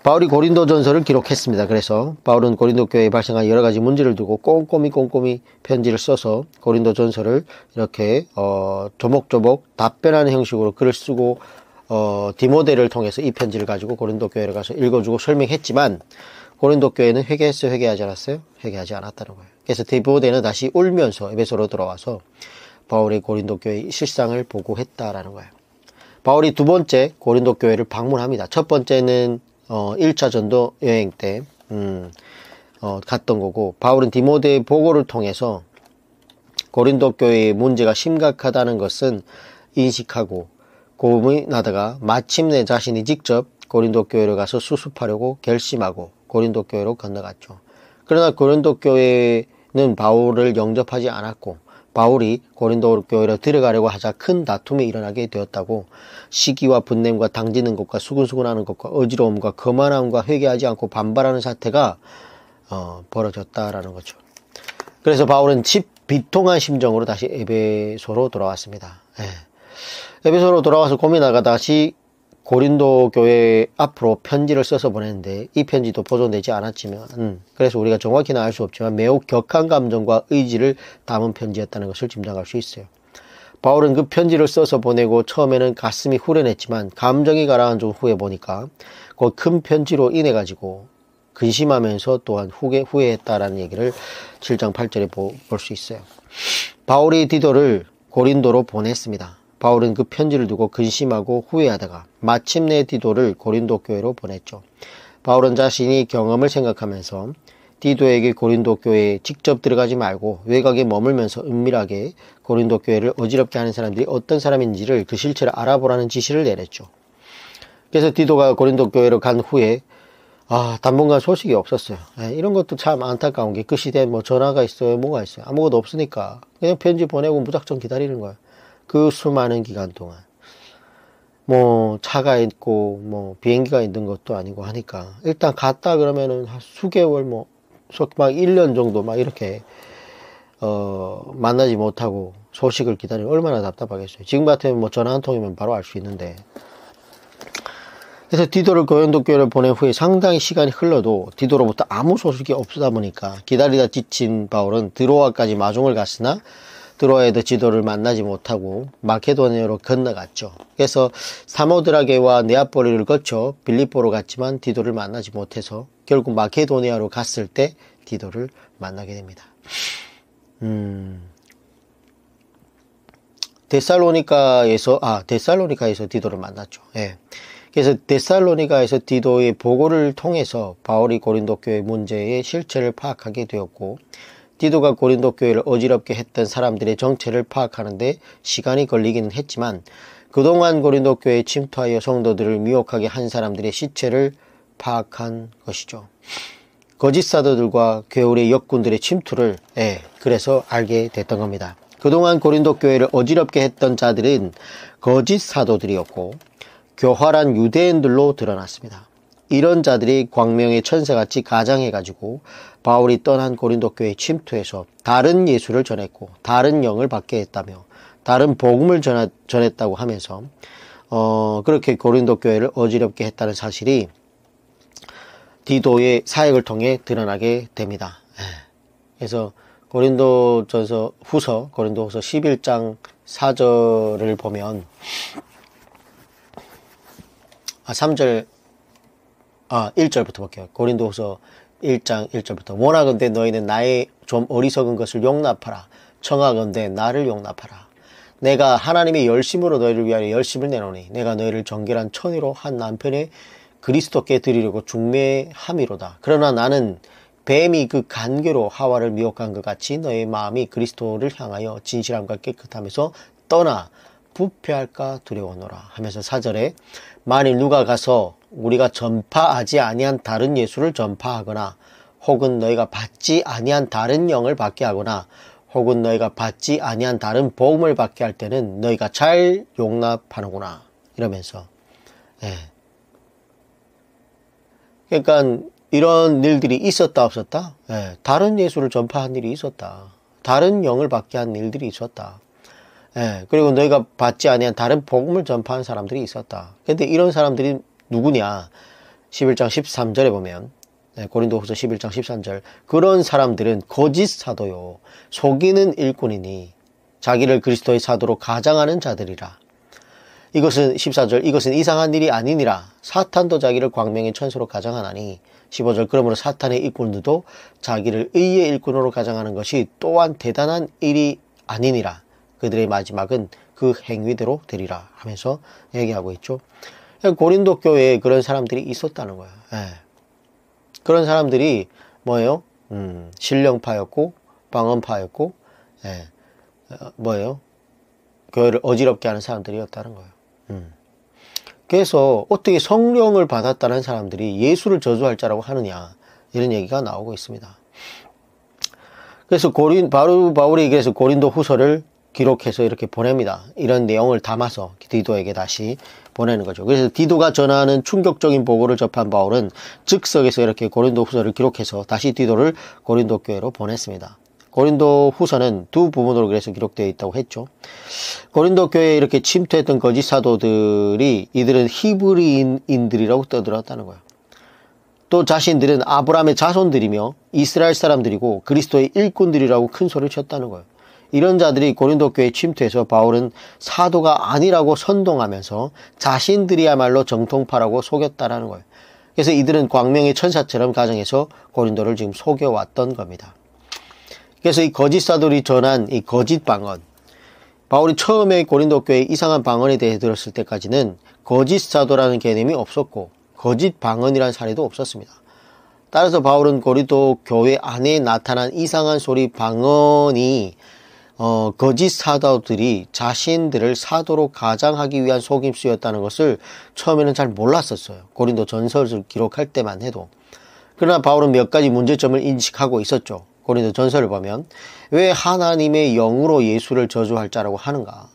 [SPEAKER 1] 바울이 고린도전서를 기록했습니다. 그래서 바울은 고린도 교회에 발생한 여러 가지 문제를 두고 꼼꼼히 편지를 써서 고린도전서를 이렇게 조목조목 답변하는 형식으로 글을 쓰고 디모데를 통해서 이 편지를 가지고 고린도 교회를 가서 읽어주고 설명했지만 고린도 교회는 회개했어요? 회개하지 않았어요? 회개하지 않았다는 거예요. 그래서 디모데는 다시 울면서 에베소로 돌아와서 바울의 고린도 교회의 실상을 보고했다라는 거예요. 바울이 두 번째 고린도 교회를 방문합니다. 첫 번째는 1차 전도 여행 때 갔던 거고, 바울은 디모데의 보고를 통해서 고린도 교회의 문제가 심각하다는 것은 인식하고 고민이 나다가 마침내 자신이 직접 고린도 교회를 가서 수습하려고 결심하고 고린도 교회로 건너갔죠. 그러나 고린도 교회는 바울을 영접하지 않았고 바울이 고린도 교회로 들어가려고 하자 큰 다툼이 일어나게 되었다고, 시기와 분냄과 당지는 것과 수근수근하는 것과 어지러움과 거만함과 회개하지 않고 반발하는 사태가 벌어졌다라는 거죠. 그래서 바울은 비통한 심정으로 다시 에베소로 돌아왔습니다. 에베소로 돌아와서 고민하다가 다시 고린도 교회 앞으로 편지를 써서 보냈는데 이 편지도 보존되지 않았지만 그래서 우리가 정확히는 알 수 없지만 매우 격한 감정과 의지를 담은 편지였다는 것을 짐작할 수 있어요. 바울은 그 편지를 써서 보내고 처음에는 가슴이 후련했지만 감정이 가라앉은 후에 보니까 그 큰 편지로 인해 가지고 근심하면서 또한 후회했다라는 얘기를 7장 8절에 볼 수 있어요. 바울이 디도를 고린도로 보냈습니다. 바울은 그 편지를 두고 근심하고 후회하다가 마침내 디도를 고린도 교회로 보냈죠. 바울은 자신이 경험을 생각하면서 디도에게 고린도 교회에 직접 들어가지 말고 외곽에 머물면서 은밀하게 고린도 교회를 어지럽게 하는 사람들이 어떤 사람인지를 그 실체를 알아보라는 지시를 내렸죠. 그래서 디도가 고린도 교회로 간 후에 당분간 소식이 없었어요. 이런 것도 참 안타까운 게 그 시대에 뭐 전화가 있어요, 뭐가 있어요. 아무것도 없으니까 그냥 편지 보내고 무작정 기다리는 거예요. 그 수많은 기간 동안. 뭐 차가 있고 뭐 비행기가 있는 것도 아니고 하니까 일단 갔다 그러면은 한 수개월 막 1년 정도 막 이렇게 만나지 못하고 소식을 기다리면 얼마나 답답하겠어요. 지금 같으면 뭐 전화 한 통이면 바로 알 수 있는데. 그래서 디도를 고린도 교회를 보낸 후에 상당히 시간이 흘러도 디도로부터 아무 소식이 없다 보니까 기다리다 지친 바울은 드로아까지 마중을 갔으나 드로아에도 디도를 만나지 못하고 마케도니아로 건너갔죠. 그래서 사모드라게와 네아폴리를 거쳐 빌립보로 갔지만 디도를 만나지 못해서 결국 마케도니아로 갔을 때 디도를 만나게 됩니다. 데살로니카에서 디도를 만났죠. 예. 그래서 데살로니가에서 디도의 보고를 통해서 바울이 고린도 교회 문제의 실체를 파악하게 되었고, 디도가 고린도 교회를 어지럽게 했던 사람들의 정체를 파악하는데 시간이 걸리기는 했지만 그동안 고린도 교회에 침투하여 성도들을 미혹하게 한 사람들의 시체를 파악한 것이죠. 거짓 사도들과 괴울의 역군들의 침투를 그래서 알게 됐던 겁니다. 그동안 고린도 교회를 어지럽게 했던 자들은 거짓 사도들이었고 교활한 유대인들로 드러났습니다. 이런 자들이 광명의 천사같이 가장해가지고 바울이 떠난 고린도 교회에 침투해서 다른 예수를 전했고 다른 영을 받게 했다며 다른 복음을 전했다고 하면서 그렇게 고린도 교회를 어지럽게 했다는 사실이 디도의 사역을 통해 드러나게 됩니다. 그래서 고린도후서 11장 4절을 보면 1절부터 볼게요. 고린도후서 1장 1절부터 원하건대 너희는 나의 좀 어리석은 것을 용납하라. 청하건대 나를 용납하라. 내가 하나님의 열심으로 너희를 위하여 열심을 내노니 내가 너희를 정결한 천의로 한 남편의 그리스도께 드리려고 중매함이로다. 그러나 나는 뱀이 그 간계로 하와를 미혹한 것 같이 너의 마음이 그리스도를 향하여 진실함과 깨끗함에서 떠나 부패할까 두려워노라 하면서 4절에 만일 누가 가서 우리가 전파하지 아니한 다른 예수를 전파하거나 혹은 너희가 받지 아니한 다른 영을 받게 하거나 혹은 너희가 받지 아니한 다른 복음을 받게 할 때는 너희가 잘 용납하는구나 이러면서 그러니까 이런 일들이 있었다 없었다? 다른 예수를 전파한 일이 있었다. 다른 영을 받게 한 일들이 있었다. 그리고 너희가 받지 아니한 다른 복음을 전파한 사람들이 있었다. 근데 이런 사람들이 누구냐? 11장 13절에 보면 고린도후서 11장 13절 그런 사람들은 거짓 사도요 속이는 일꾼이니 자기를 그리스도의 사도로 가장하는 자들이라. 이것은 14절 이것은 이상한 일이 아니니라. 사탄도 자기를 광명의 천사로 가장하나니 15절 그러므로 사탄의 일꾼들도 자기를 의의 일꾼으로 가장하는 것이 또한 대단한 일이 아니니라. 그들의 마지막은 그 행위대로 되리라 하면서 얘기하고 있죠. 고린도 교회에 그런 사람들이 있었다는 거예요. 그런 사람들이 뭐예요? 신령파였고 방언파였고 뭐예요? 교회를 어지럽게 하는 사람들이었다는 거예요. 그래서 어떻게 성령을 받았다는 사람들이 예수를 저주할 자라고 하느냐 이런 얘기가 나오고 있습니다. 그래서 바울이 그래서 고린도 후서를 기록해서 이렇게 보냅니다. 이런 내용을 담아서 디도에게 다시 보내는 거죠. 그래서 디도가 전하는 충격적인 보고를 접한 바울은 즉석에서 이렇게 고린도 후서를 기록해서 다시 디도를 고린도 교회로 보냈습니다. 고린도 후서는 두 부분으로 그래서 기록되어 있다고 했죠. 고린도 교회에 이렇게 침투했던 거짓 사도들이 이들은 히브리인들이라고 떠들었다는 거예요. 또 자신들은 아브라함의 자손들이며 이스라엘 사람들이고 그리스도의 일꾼들이라고 큰 소리를 쳤다는 거예요. 이런 자들이 고린도 교회에 침투해서 바울은 사도가 아니라고 선동하면서 자신들이야말로 정통파라고 속였다라는 거예요. 그래서 이들은 광명의 천사처럼 가정해서 고린도를 지금 속여왔던 겁니다. 그래서 이 거짓 사도들이 전한 이 거짓 방언, 바울이 처음에 고린도 교회의 이상한 방언에 대해 들었을 때까지는 거짓 사도라는 개념이 없었고 거짓 방언이라는 사례도 없었습니다. 따라서 바울은 고린도 교회 안에 나타난 이상한 소리 방언이 거짓 사도들이 자신들을 사도로 가장하기 위한 속임수였다는 것을 처음에는 잘 몰랐었어요. 고린도 전서를 기록할 때만 해도. 그러나 바울은 몇 가지 문제점을 인식하고 있었죠. 고린도 전서를 보면 왜 하나님의 영으로 예수를 저주할 자라고 하는가?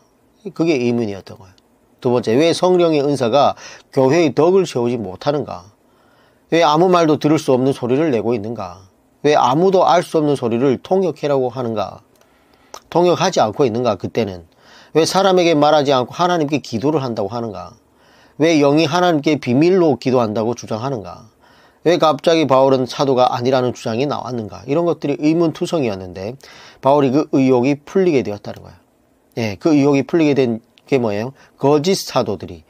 [SPEAKER 1] 그게 의문이었던 거예요. 두 번째, 왜 성령의 은사가 교회의 덕을 세우지 못하는가? 왜 아무 말도 들을 수 없는 소리를 내고 있는가? 왜 아무도 알 수 없는 소리를 통역해라고 하는가? 통역하지 않고 있는가? 그때는 왜 사람에게 말하지 않고 하나님께 기도를 한다고 하는가? 왜 영이 하나님께 비밀로 기도한다고 주장하는가? 왜 갑자기 바울은 사도가 아니라는 주장이 나왔는가? 이런 것들이 의문투성이었는데 바울이 그 의혹이 풀리게 되었다는 거예요. 예, 그 의혹이 풀리게 된 게 뭐예요? 거짓 사도들이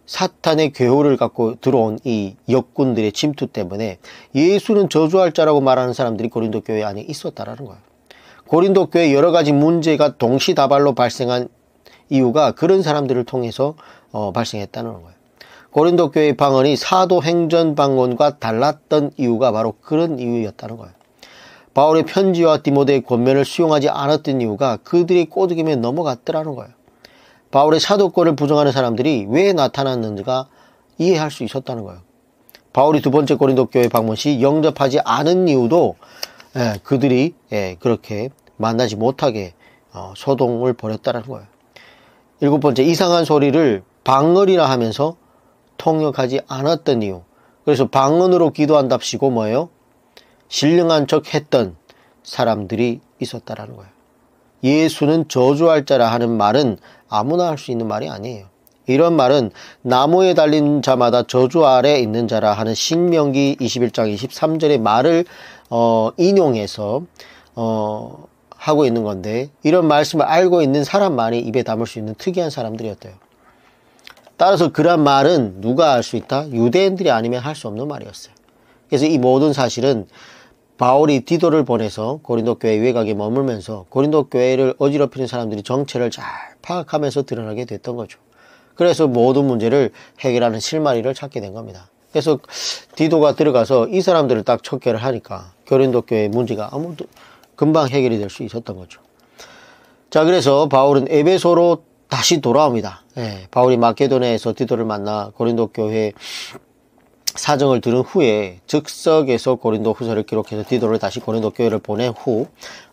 [SPEAKER 1] 사탄의 괴호를 갖고 들어온 이 역군들의 침투 때문에 예수는 저주할 자라고 말하는 사람들이 고린도 교회 안에 있었다라는 거예요. 고린도 교회 여러 가지 문제가 동시다발로 발생한 이유가 그런 사람들을 통해서 발생했다는 거예요. 고린도 교회의 방언이 사도행전 방언과 달랐던 이유가 바로 그런 이유였다는 거예요. 바울의 편지와 디모데의 권면을 수용하지 않았던 이유가 그들이 꼬드김에 넘어갔더라는 거예요. 바울의 사도권을 부정하는 사람들이 왜 나타났는지가 이해할 수 있었다는 거예요. 바울이 두 번째 고린도 교회 방문 시 영접하지 않은 이유도 그들이 그렇게 만나지 못하게 소동을 벌였다는 거예요. 일곱 번째, 이상한 소리를 방언이라 하면서 통역하지 않았던 이유. 그래서 방언으로 기도한답시고 뭐예요? 신령한 척 했던 사람들이 있었다라는 거예요. 예수는 저주할 자라 하는 말은 아무나 할 수 있는 말이 아니에요. 이런 말은 나무에 달린 자마다 저주 아래 있는 자라 하는 신명기 21장 23절의 말을 인용해서 하고 있는 건데, 이런 말씀을 알고 있는 사람만이 입에 담을 수 있는 특이한 사람들이었대요. 따라서 그런 말은 누가 할 수 있다? 유대인들이 아니면 할 수 없는 말이었어요. 그래서 이 모든 사실은 바울이 디도를 보내서 고린도 교회 외곽에 머물면서 고린도 교회를 어지럽히는 사람들이 정체를 잘 파악하면서 드러나게 됐던 거죠. 그래서 모든 문제를 해결하는 실마리를 찾게 된 겁니다. 그래서 디도가 들어가서 이 사람들을 딱 척결을 하니까 고린도 교회의 문제가 아무도 금방 해결이 될 수 있었던 거죠. 자, 그래서 바울은 에베소로 다시 돌아옵니다. 바울이 마케도냐에서 디도를 만나 고린도 교회 사정을 들은 후에 즉석에서 고린도 후서를 기록해서 디도를 다시 고린도 교회를 보낸 후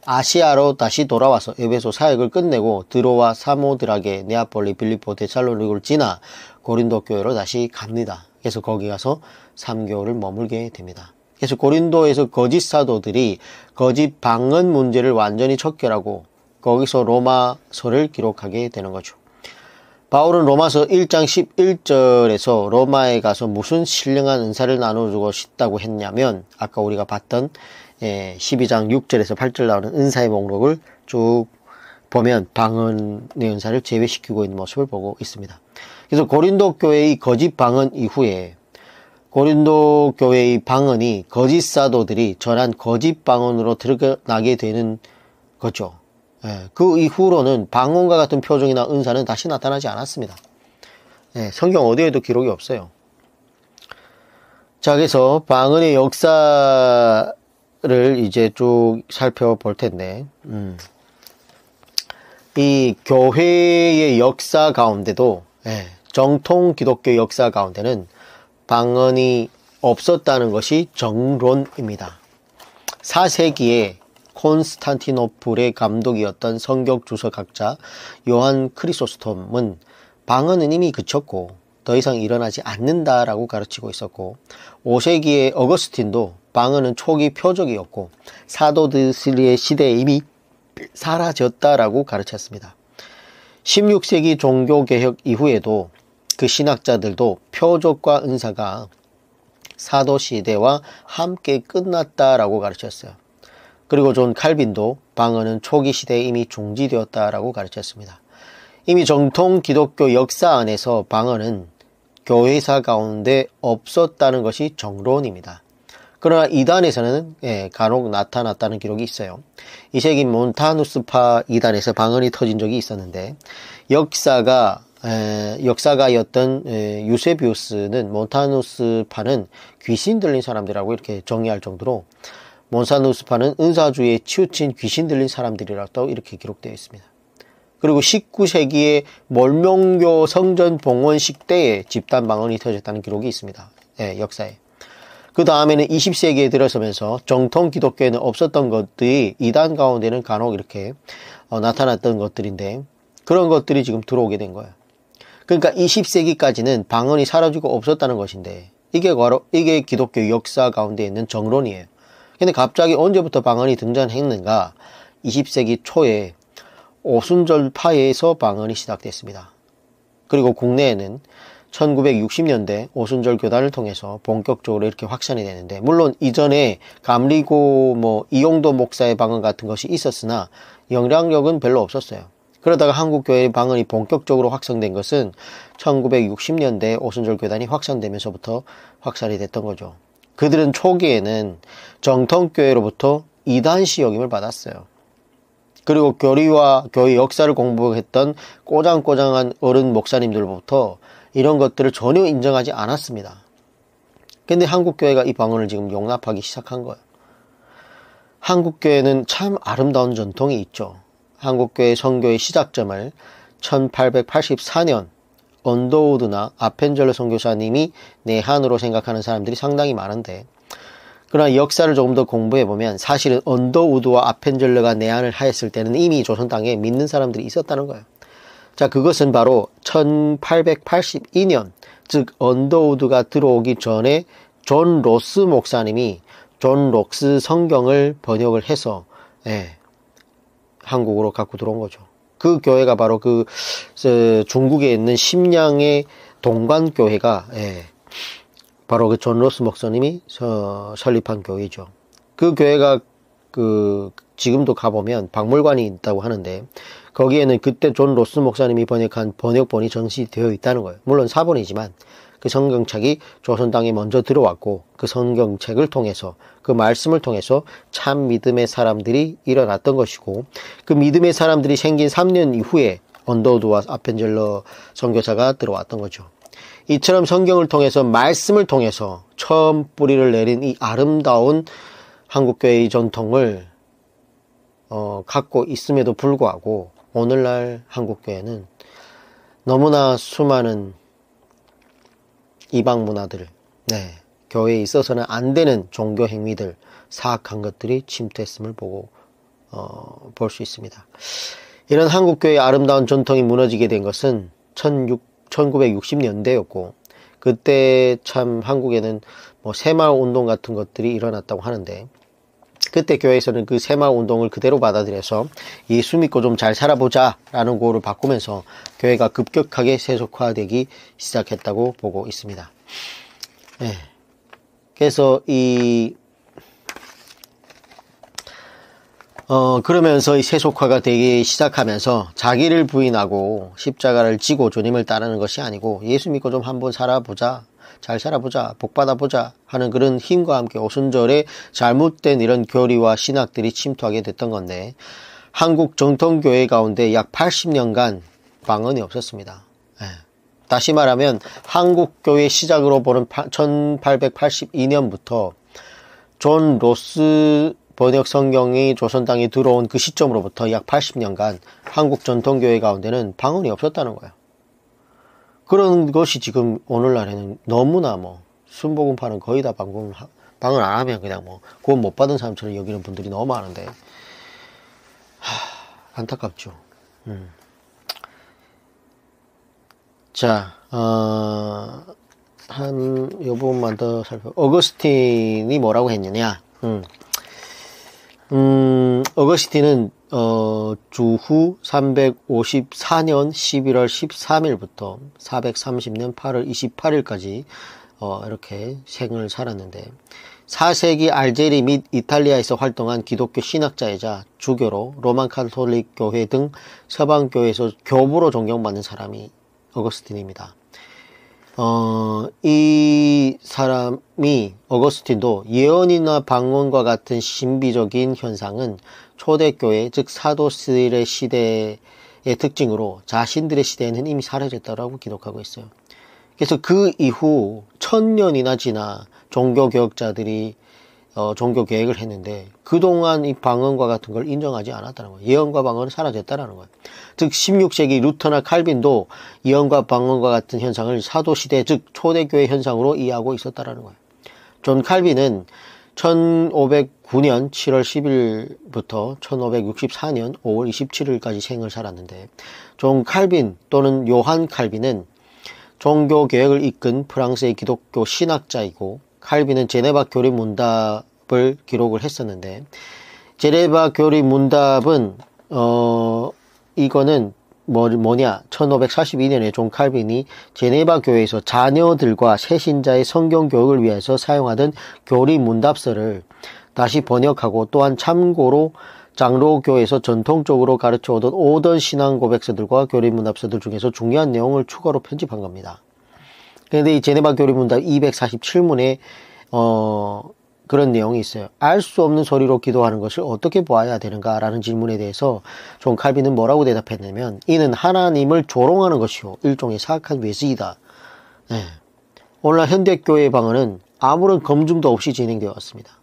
[SPEAKER 1] 아시아로 다시 돌아와서 에베소 사역을 끝내고 드로와 사모드라게, 네아폴리, 빌립보, 데살로니가를 지나 고린도 교회로 다시 갑니다. 그래서 거기 가서 3개월을 머물게 됩니다. 그래서 고린도에서 거짓 사도들이 거짓 방언 문제를 완전히 척결하고 거기서 로마서를 기록하게 되는 거죠. 바울은 로마서 1장 11절에서 로마에 가서 무슨 신령한 은사를 나눠주고 싶다고 했냐면, 아까 우리가 봤던 12장 6절에서 8절 나오는 은사의 목록을 쭉 보면 방언의 은사를 제외시키고 있는 모습을 보고 있습니다. 그래서 고린도 교회의 거짓 방언 이후에 고린도 교회의 방언이 거짓 사도들이 전한 거짓 방언으로 드러나게 되는 거죠. 그 이후로는 방언과 같은 표정이나 은사는 다시 나타나지 않았습니다. 성경 어디에도 기록이 없어요. 자, 그래서 방언의 역사를 이제 쭉 살펴볼 텐데, 이 교회의 역사 가운데도, 정통 기독교 역사 가운데는 방언이 없었다는 것이 정론입니다. 4세기에 콘스탄티노플의 감독이었던 성격 주석학자 요한 크리소스톰은 방언은 이미 그쳤고 더 이상 일어나지 않는다라고 가르치고 있었고, 5세기의 어거스틴도 방언은 초기 표적이었고 사도들의 시대에 이미 사라졌다라고 가르쳤습니다. 16세기 종교개혁 이후에도 그 신학자들도 표적과 은사가 사도 시대와 함께 끝났다라고 가르쳤어요. 그리고 존 칼빈도 방언은 초기 시대에 이미 중지되었다라고 가르쳤습니다. 이미 정통 기독교 역사 안에서 방언은 교회사 가운데 없었다는 것이 정론입니다. 그러나 이단에서는 간혹 나타났다는 기록이 있어요. 2세기 몬타누스파 이단에서 방언이 터진 적이 있었는데, 역사가였던 유세비우스는 몬타누스파는 귀신 들린 사람들이라고 이렇게 정의할 정도로 몬사누스파는 은사주의에 치우친 귀신 들린 사람들이라고 이렇게 기록되어 있습니다. 그리고 19세기에 몰명교 성전 봉헌식 때에 집단 방언이 터졌다는 기록이 있습니다. 예, 역사에. 그 다음에는 20세기에 들어서면서 정통 기독교에는 없었던 것들이 이단 가운데는 간혹 이렇게 나타났던 것들인데 그런 것들이 지금 들어오게 된 거예요. 그러니까 20세기까지는 방언이 사라지고 없었다는 것인데 이게 기독교 역사 가운데 있는 정론이에요. 근데 갑자기 언제부터 방언이 등장했는가? 20세기 초에 오순절파에서 방언이 시작됐습니다. 그리고 국내에는 1960년대 오순절 교단을 통해서 본격적으로 이렇게 확산이 되는데, 물론 이전에 감리고 이용도 목사의 방언 같은 것이 있었으나 영향력은 별로 없었어요. 그러다가 한국교회의 방언이 본격적으로 확산된 것은 1960년대 오순절 교단이 확산되면서부터 확산이 됐던 거죠. 그들은 초기에는 정통교회로부터 이단시 여김을 받았어요. 그리고 교리와 교회 역사를 공부했던 꼬장꼬장한 어른 목사님들로부터 이런 것들을 전혀 인정하지 않았습니다. 근데 한국교회가 이 방언을 지금 용납하기 시작한 거예요. 한국교회는 참 아름다운 전통이 있죠. 한국교회 선교의 시작점을 1884년 언더우드나 아펜젤러 선교사님이 내한으로 생각하는 사람들이 상당히 많은데, 그러나 역사를 조금 더 공부해보면 사실은 언더우드와 아펜젤러가 내한을 하였을 때는 이미 조선 땅에 믿는 사람들이 있었다는 거예요. 자, 그것은 바로 1882년, 즉 언더우드가 들어오기 전에 존 로스 목사님이 존 록스 성경을 번역을 해서 한국으로 갖고 들어온 거죠. 그 교회가 바로 중국에 있는 심양의 동관교회가 바로 그 존 로스 목사님이 설립한 교회죠. 그 교회가 지금도 가보면 박물관이 있다고 하는데 거기에는 그때 존 로스 목사님이 번역한 번역본이 전시되어 있다는 거예요. 물론 사본이지만 그 성경책이 조선 땅에 먼저 들어왔고 그 성경책을 통해서 그 말씀을 통해서 참 믿음의 사람들이 일어났던 것이고, 그 믿음의 사람들이 생긴 3년 이후에 언더우드와 아펜젤러 선교사가 들어왔던 거죠. 이처럼 성경을 통해서 말씀을 통해서 처음 뿌리를 내린 이 아름다운 한국교회의 전통을 갖고 있음에도 불구하고 오늘날 한국교회는 너무나 수많은 이방 문화들, 교회에 있어서는 안 되는 종교 행위들, 사악한 것들이 침투했음을 볼 수 있습니다. 이런 한국교회의 아름다운 전통이 무너지게 된 것은 1960년대였고, 그때 참 한국에는 새마을 운동 같은 것들이 일어났다고 하는데, 그때 교회에서는 그 새마을 운동을 그대로 받아들여서 예수 믿고 좀 잘 살아보자 라는 구호를 바꾸면서 교회가 급격하게 세속화되기 시작했다고 보고 있습니다. 그래서 그러면서 이 세속화가 되기 시작하면서 자기를 부인하고 십자가를 지고 주님을 따르는 것이 아니고 예수 믿고 좀 한번 살아보자, 잘 살아보자, 복받아보자 하는 그런 힘과 함께 오순절에 잘못된 이런 교리와 신학들이 침투하게 됐던 건데, 한국 정통교회 가운데 약 80년간 방언이 없었습니다. 다시 말하면 한국교회 시작으로 보는 1882년부터 존 로스 번역 성경이 조선 땅에 들어온 그 시점으로부터 약 80년간 한국 전통교회 가운데는 방언이 없었다는 거예요. 그런 것이 지금 오늘날에는 너무나 순복음파는 거의 다 방언 안 하면 그냥 구원 못 받은 사람처럼 여기는 분들이 너무 많은데, 안타깝죠. 자, 요 부분만 더 어거스틴이 뭐라고 했느냐. 어거스틴은 주후 354년 11월 13일부터 430년 8월 28일까지 이렇게 생을 살았는데, 4세기 알제리 및 이탈리아에서 활동한 기독교 신학자이자 주교로 로만 카톨릭 교회 등 서방 교회에서 교부로 존경받는 사람이 어거스틴입니다. 이 사람이 어거스틴도 예언이나 방언과 같은 신비적인 현상은 초대교회, 즉 사도들의 시대의 특징으로 자신들의 시대에는 이미 사라졌다라고 기록하고 있어요. 그래서 그 이후 1000년이나 지나 종교개혁자들이 종교 계획을 했는데 그동안 이 방언과 같은 걸 인정하지 않았다는 거예요. 예언과 방언은 사라졌다는 거예요. 즉 16세기 루터나 칼빈도 예언과 방언과 같은 현상을 사도시대 즉 초대교회 현상으로 이해하고 있었다는 거예요. 존 칼빈은 1509년 7월 10일부터 1564년 5월 27일까지 생을 살았는데 존 칼빈 또는 요한 칼빈은 종교 개혁을 이끈 프랑스의 기독교 신학자이고 칼빈은 제네바 교리 문답을 기록을 했었는데 제네바 교리 문답은 이거는 뭐냐 1542년에 존 칼빈이 제네바 교회에서 자녀들과 새신자의 성경 교육을 위해서 사용하던 교리 문답서를 다시 번역하고 또한 참고로 장로교에서 전통적으로 가르쳐 오던 신앙 고백서들과 교리 문답서들 중에서 중요한 내용을 추가로 편집한 겁니다. 그런데 이 제네바 교리 문답 247문에 그런 내용이 있어요. 알 수 없는 소리로 기도하는 것을 어떻게 보아야 되는가라는 질문에 대해서 존 칼빈은 뭐라고 대답했냐면 이는 하나님을 조롱하는 것이요 일종의 사악한 외식이다. 네. 오늘날 현대교회의 방언은 아무런 검증도 없이 진행되어 왔습니다.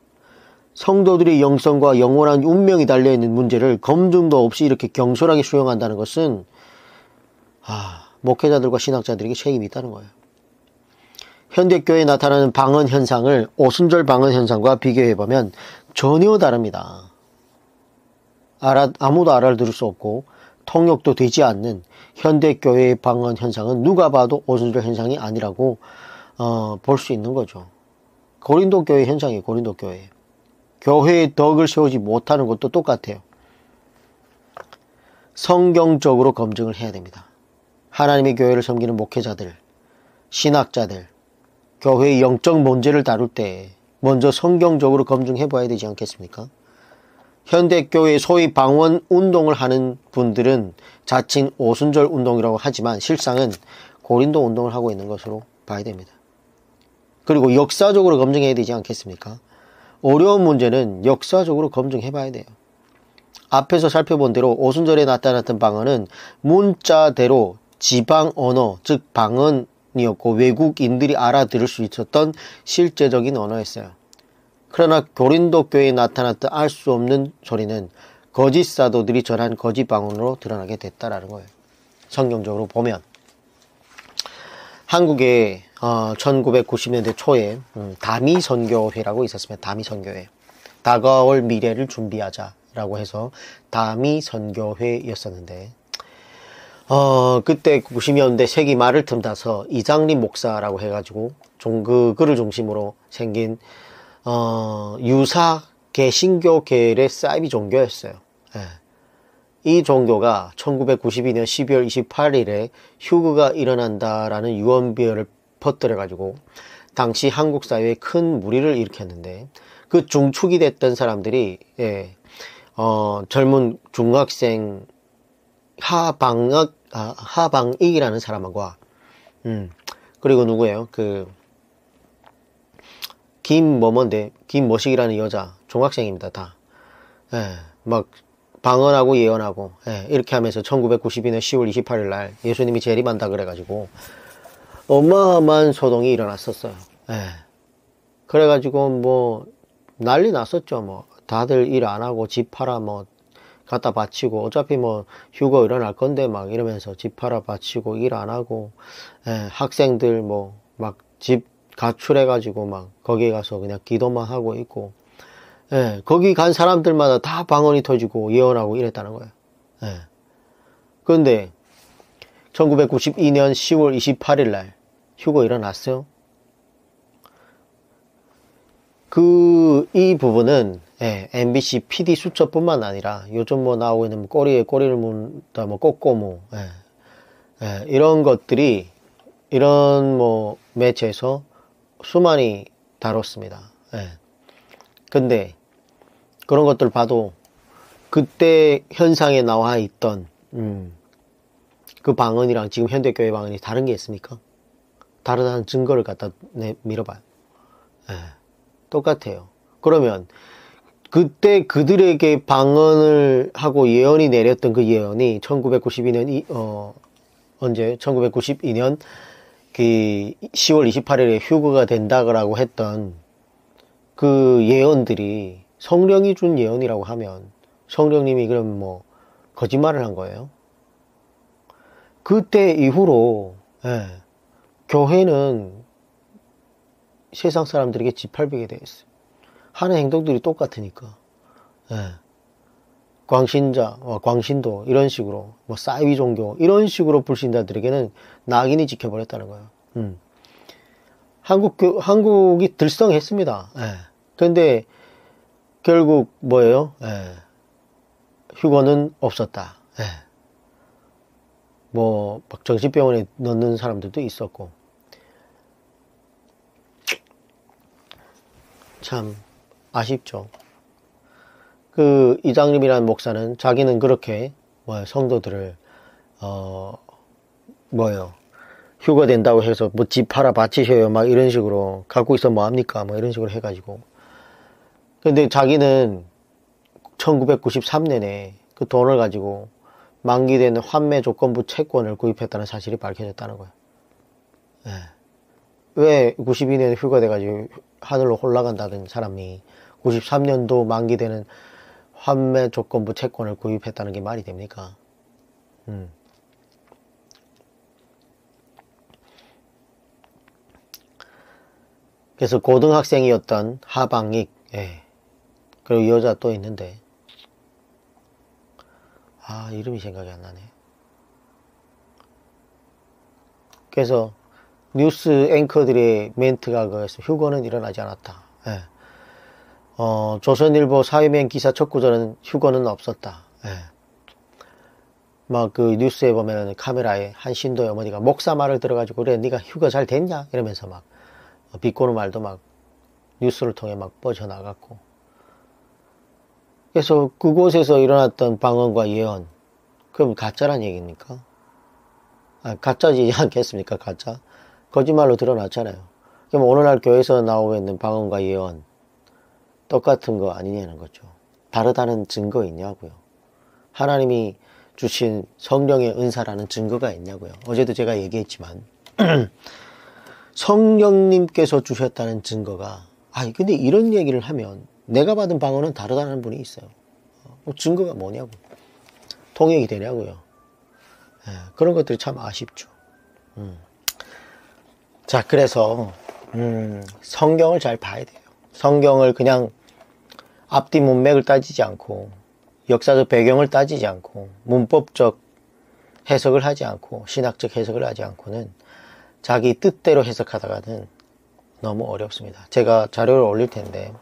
[SPEAKER 1] 성도들의 영성과 영원한 운명이 달려있는 문제를 검증도 없이 이렇게 경솔하게 수용한다는 것은 목회자들과 신학자들에게 책임이 있다는 거예요. 현대교회에 나타나는 방언 현상을 오순절 방언 현상과 비교해보면 전혀 다릅니다. 아무도 알아들을 수 없고 통역도 되지 않는 현대교회의 방언 현상은 누가 봐도 오순절 현상이 아니라고 볼 수 있는 거죠. 고린도 교회 현상이에요. 고린도 교회. 교회의 덕을 세우지 못하는 것도 똑같아요. 성경적으로 검증을 해야 됩니다. 하나님의 교회를 섬기는 목회자들, 신학자들, 교회의 영적 문제를 다룰 때 먼저 성경적으로 검증해 봐야 되지 않겠습니까? 현대교회 소위 방언 운동을 하는 분들은 자칭 오순절 운동이라고 하지만 실상은 고린도 운동을 하고 있는 것으로 봐야 됩니다. 그리고 역사적으로 검증해야 되지 않겠습니까? 어려운 문제는 역사적으로 검증해 봐야 돼요. 앞에서 살펴본 대로 오순절에 나타났던 방언은 문자대로 지방 언어, 즉 방언이었고 외국인들이 알아들을 수 있었던 실제적인 언어였어요. 그러나 고린도 교회에 나타났던 알 수 없는 소리는 거짓 사도들이 전한 거짓 방언으로 드러나게 됐다라는 거예요. 성경적으로 보면 한국에 1990년대 초에 다미 선교회라고 있었습니다. 다미 선교회. 다가올 미래를 준비하자라고 해서 다미 선교회였었는데 그때 90년대 세기 말을 틈타서 이장림 목사라고 해가지고 그 글을 중심으로 생긴 유사 개신교 계열의 사이비 종교였어요. 예. 이 종교가 1992년 12월 28일에 휴거가 일어난다라는 유언비어를 퍼뜨려가지고 당시 한국 사회에 큰 무리를 일으켰는데 그 중축이 됐던 사람들이 젊은 중학생 하방익이라는 사람과 그리고 누구예요? 김머식이라는 여자 중학생입니다. 다. 막 방언하고 예언하고 이렇게 하면서 1992년 10월 28일 날 예수님이 재림한다 그래가지고 어마어마한 소동이 일어났었어요. 그래가지고 뭐 난리 났었죠. 뭐 다들 일 안 하고 집 팔아 뭐 갖다 바치고 어차피 뭐 휴거 일어날 건데 막 이러면서 집 팔아 바치고 일 안 하고 학생들 뭐 막 집 가출해가지고 막 거기에 가서 그냥 기도만 하고 있고 거기 간 사람들마다 다 방언이 터지고 예언하고 이랬다는 거예요. 그런데 1992년 10월 28일 날 휴거 일어났어요. 이 부분은 MBC PD 수첩뿐만 아니라 요즘 뭐 나오고 있는 꼬리에 꼬리를 문다 뭐 꼬꼬무 이런 것들이 이런 뭐 매체에서 수많이 다뤘습니다. 근데 그런 것들 봐도 그때 현상에 나와 있던 그 방언이랑 지금 현대교회 방언이 다른 게 있습니까? 다르다는 증거를 갖다 밀어봐요. 똑같아요. 그러면 그때 그들에게 방언을 하고 예언이 내렸던 그 예언이 1992년 언제 1992년 그 10월 28일에 휴거가 된다고 했던 그 예언들이 성령이 준 예언이라고 하면 성령님이 그럼 뭐 거짓말을 한 거예요? 그때 이후로 교회는 세상 사람들에게 짓밟히게 돼 있어요. 하는 행동들이 똑같으니까. 광신자, 광신도 이런 식으로 뭐 사이비 종교 이런 식으로 불신자들에게는 낙인이 찍혀버렸다는 거예요. 한국이 들썩했습니다. 그런데 결국 뭐예요? 휴거는 없었다. 뭐 막 정신병원에 넣는 사람들도 있었고 참 아쉽죠. 그 이장님이라는 목사는 자기는 그렇게 성도들을 휴가 된다고 해서 뭐 집 팔아 바치셔요 막 이런 식으로 갖고 있어 뭐합니까 뭐 이런 식으로 해가지고 근데 자기는 1993년에 그 돈을 가지고 만기되는 환매 조건부 채권을 구입했다는 사실이 밝혀졌다는 거예요. 왜 92년에 휴가 돼가지고 하늘로 올라간다던 사람이 93년도 만기되는 환매 조건부 채권을 구입했다는 게 말이 됩니까? 그래서 고등학생이었던 하방익, 그리고 여자 또 있는데, 이름이 생각이 안 나네. 그래서 뉴스 앵커들의 멘트가 그래서 휴거는 일어나지 않았다. 조선일보 사회면 기사 첫 구절은 휴거는 없었다. 막 그 뉴스에 보면은 카메라에 한 신도의 어머니가 목사 말을 들어가지고 그래 네가 휴거 잘 됐냐 이러면서 막 비꼬는 말도 막 뉴스를 통해 막 뻗쳐나갔고 그래서 그곳에서 일어났던 방언과 예언 그럼 가짜란 얘기입니까? 가짜지 않겠습니까? 가짜 거짓말로 드러났잖아요. 그럼 오늘날 교회에서 나오고 있는 방언과 예언 똑같은 거 아니냐는 거죠. 다르다는 증거 있냐고요. 하나님이 주신 성령의 은사라는 증거가 있냐고요. 어제도 제가 얘기했지만 성령님께서 주셨다는 증거가 근데 이런 얘기를 하면 내가 받은 방언은 다르다는 분이 있어요. 증거가 뭐냐고 통역이 되냐고요. 그런 것들이 참 아쉽죠. 자 그래서 성경을 잘 봐야 돼요. 성경을 그냥 앞뒤 문맥을 따지지 않고 역사적 배경을 따지지 않고 문법적 해석을 하지 않고 신학적 해석을 하지 않고는 자기 뜻대로 해석하다가는 너무 어렵습니다. 제가 자료를 올릴 텐데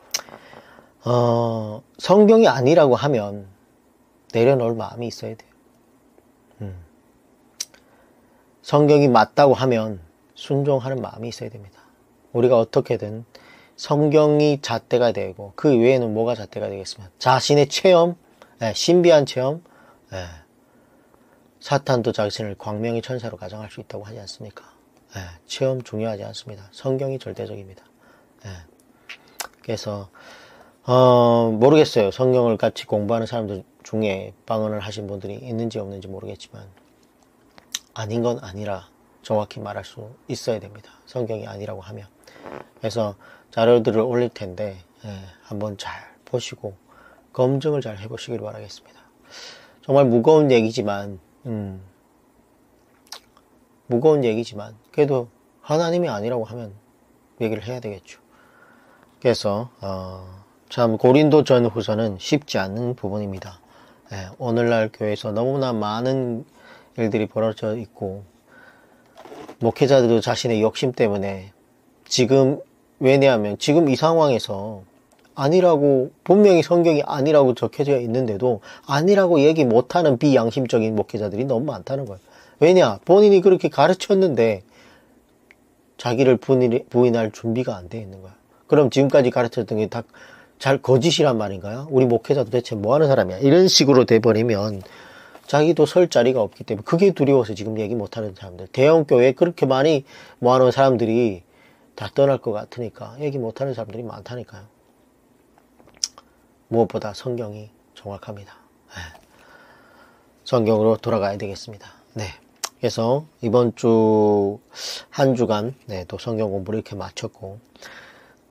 [SPEAKER 1] 성경이 아니라고 하면 내려놓을 마음이 있어야 돼요. 성경이 맞다고 하면 순종하는 마음이 있어야 됩니다. 우리가 어떻게든 성경이 잣대가 되고 그 외에는 뭐가 잣대가 되겠습니까? 자신의 체험, 신비한 체험, 사탄도 자신을 광명의 천사로 가정할 수 있다고 하지 않습니까? 체험 중요하지 않습니다. 성경이 절대적입니다. 그래서 모르겠어요. 성경을 같이 공부하는 사람들 중에 방언을 하신 분들이 있는지 없는지 모르겠지만 아닌 건 아니라 정확히 말할 수 있어야 됩니다. 성경이 아니라고 하면. 그래서 자료들을 올릴 텐데 한번 잘 보시고 검증을 잘 해보시길 바라겠습니다. 정말 무거운 얘기지만 그래도 하나님이 아니라고 하면 얘기를 해야 되겠죠. 그래서 참 고린도 전후서는 쉽지 않은 부분입니다. 오늘날 교회에서 너무나 많은 일들이 벌어져 있고 목회자들도 자신의 욕심 때문에 왜냐하면 지금 이 상황에서 아니라고 분명히 성경이 아니라고 적혀져 있는데도 아니라고 얘기 못하는 비양심적인 목회자들이 너무 많다는 거예요. 왜냐? 본인이 그렇게 가르쳤는데 자기를 부인할 준비가 안 돼 있는 거야. 그럼 지금까지 가르쳤던 게 다 잘 거짓이란 말인가요? 우리 목회자 도대체 뭐 하는 사람이야? 이런 식으로 돼버리면 자기도 설 자리가 없기 때문에 그게 두려워서 지금 얘기 못하는 사람들. 대형교회에 그렇게 많이 모아놓은 사람들이 다 떠날 것 같으니까 얘기 못하는 사람들이 많다니까요. 무엇보다 성경이 정확합니다. 성경으로 돌아가야 되겠습니다. 그래서 이번 주 한 주간 또 성경 공부를 이렇게 마쳤고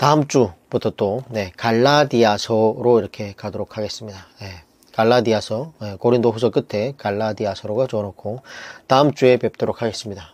[SPEAKER 1] 다음 주부터 또, 네, 갈라디아서로 이렇게 가도록 하겠습니다. 네, 갈라디아서, 고린도 후서 끝에 갈라디아서로가 적어놓고, 다음 주에 뵙도록 하겠습니다.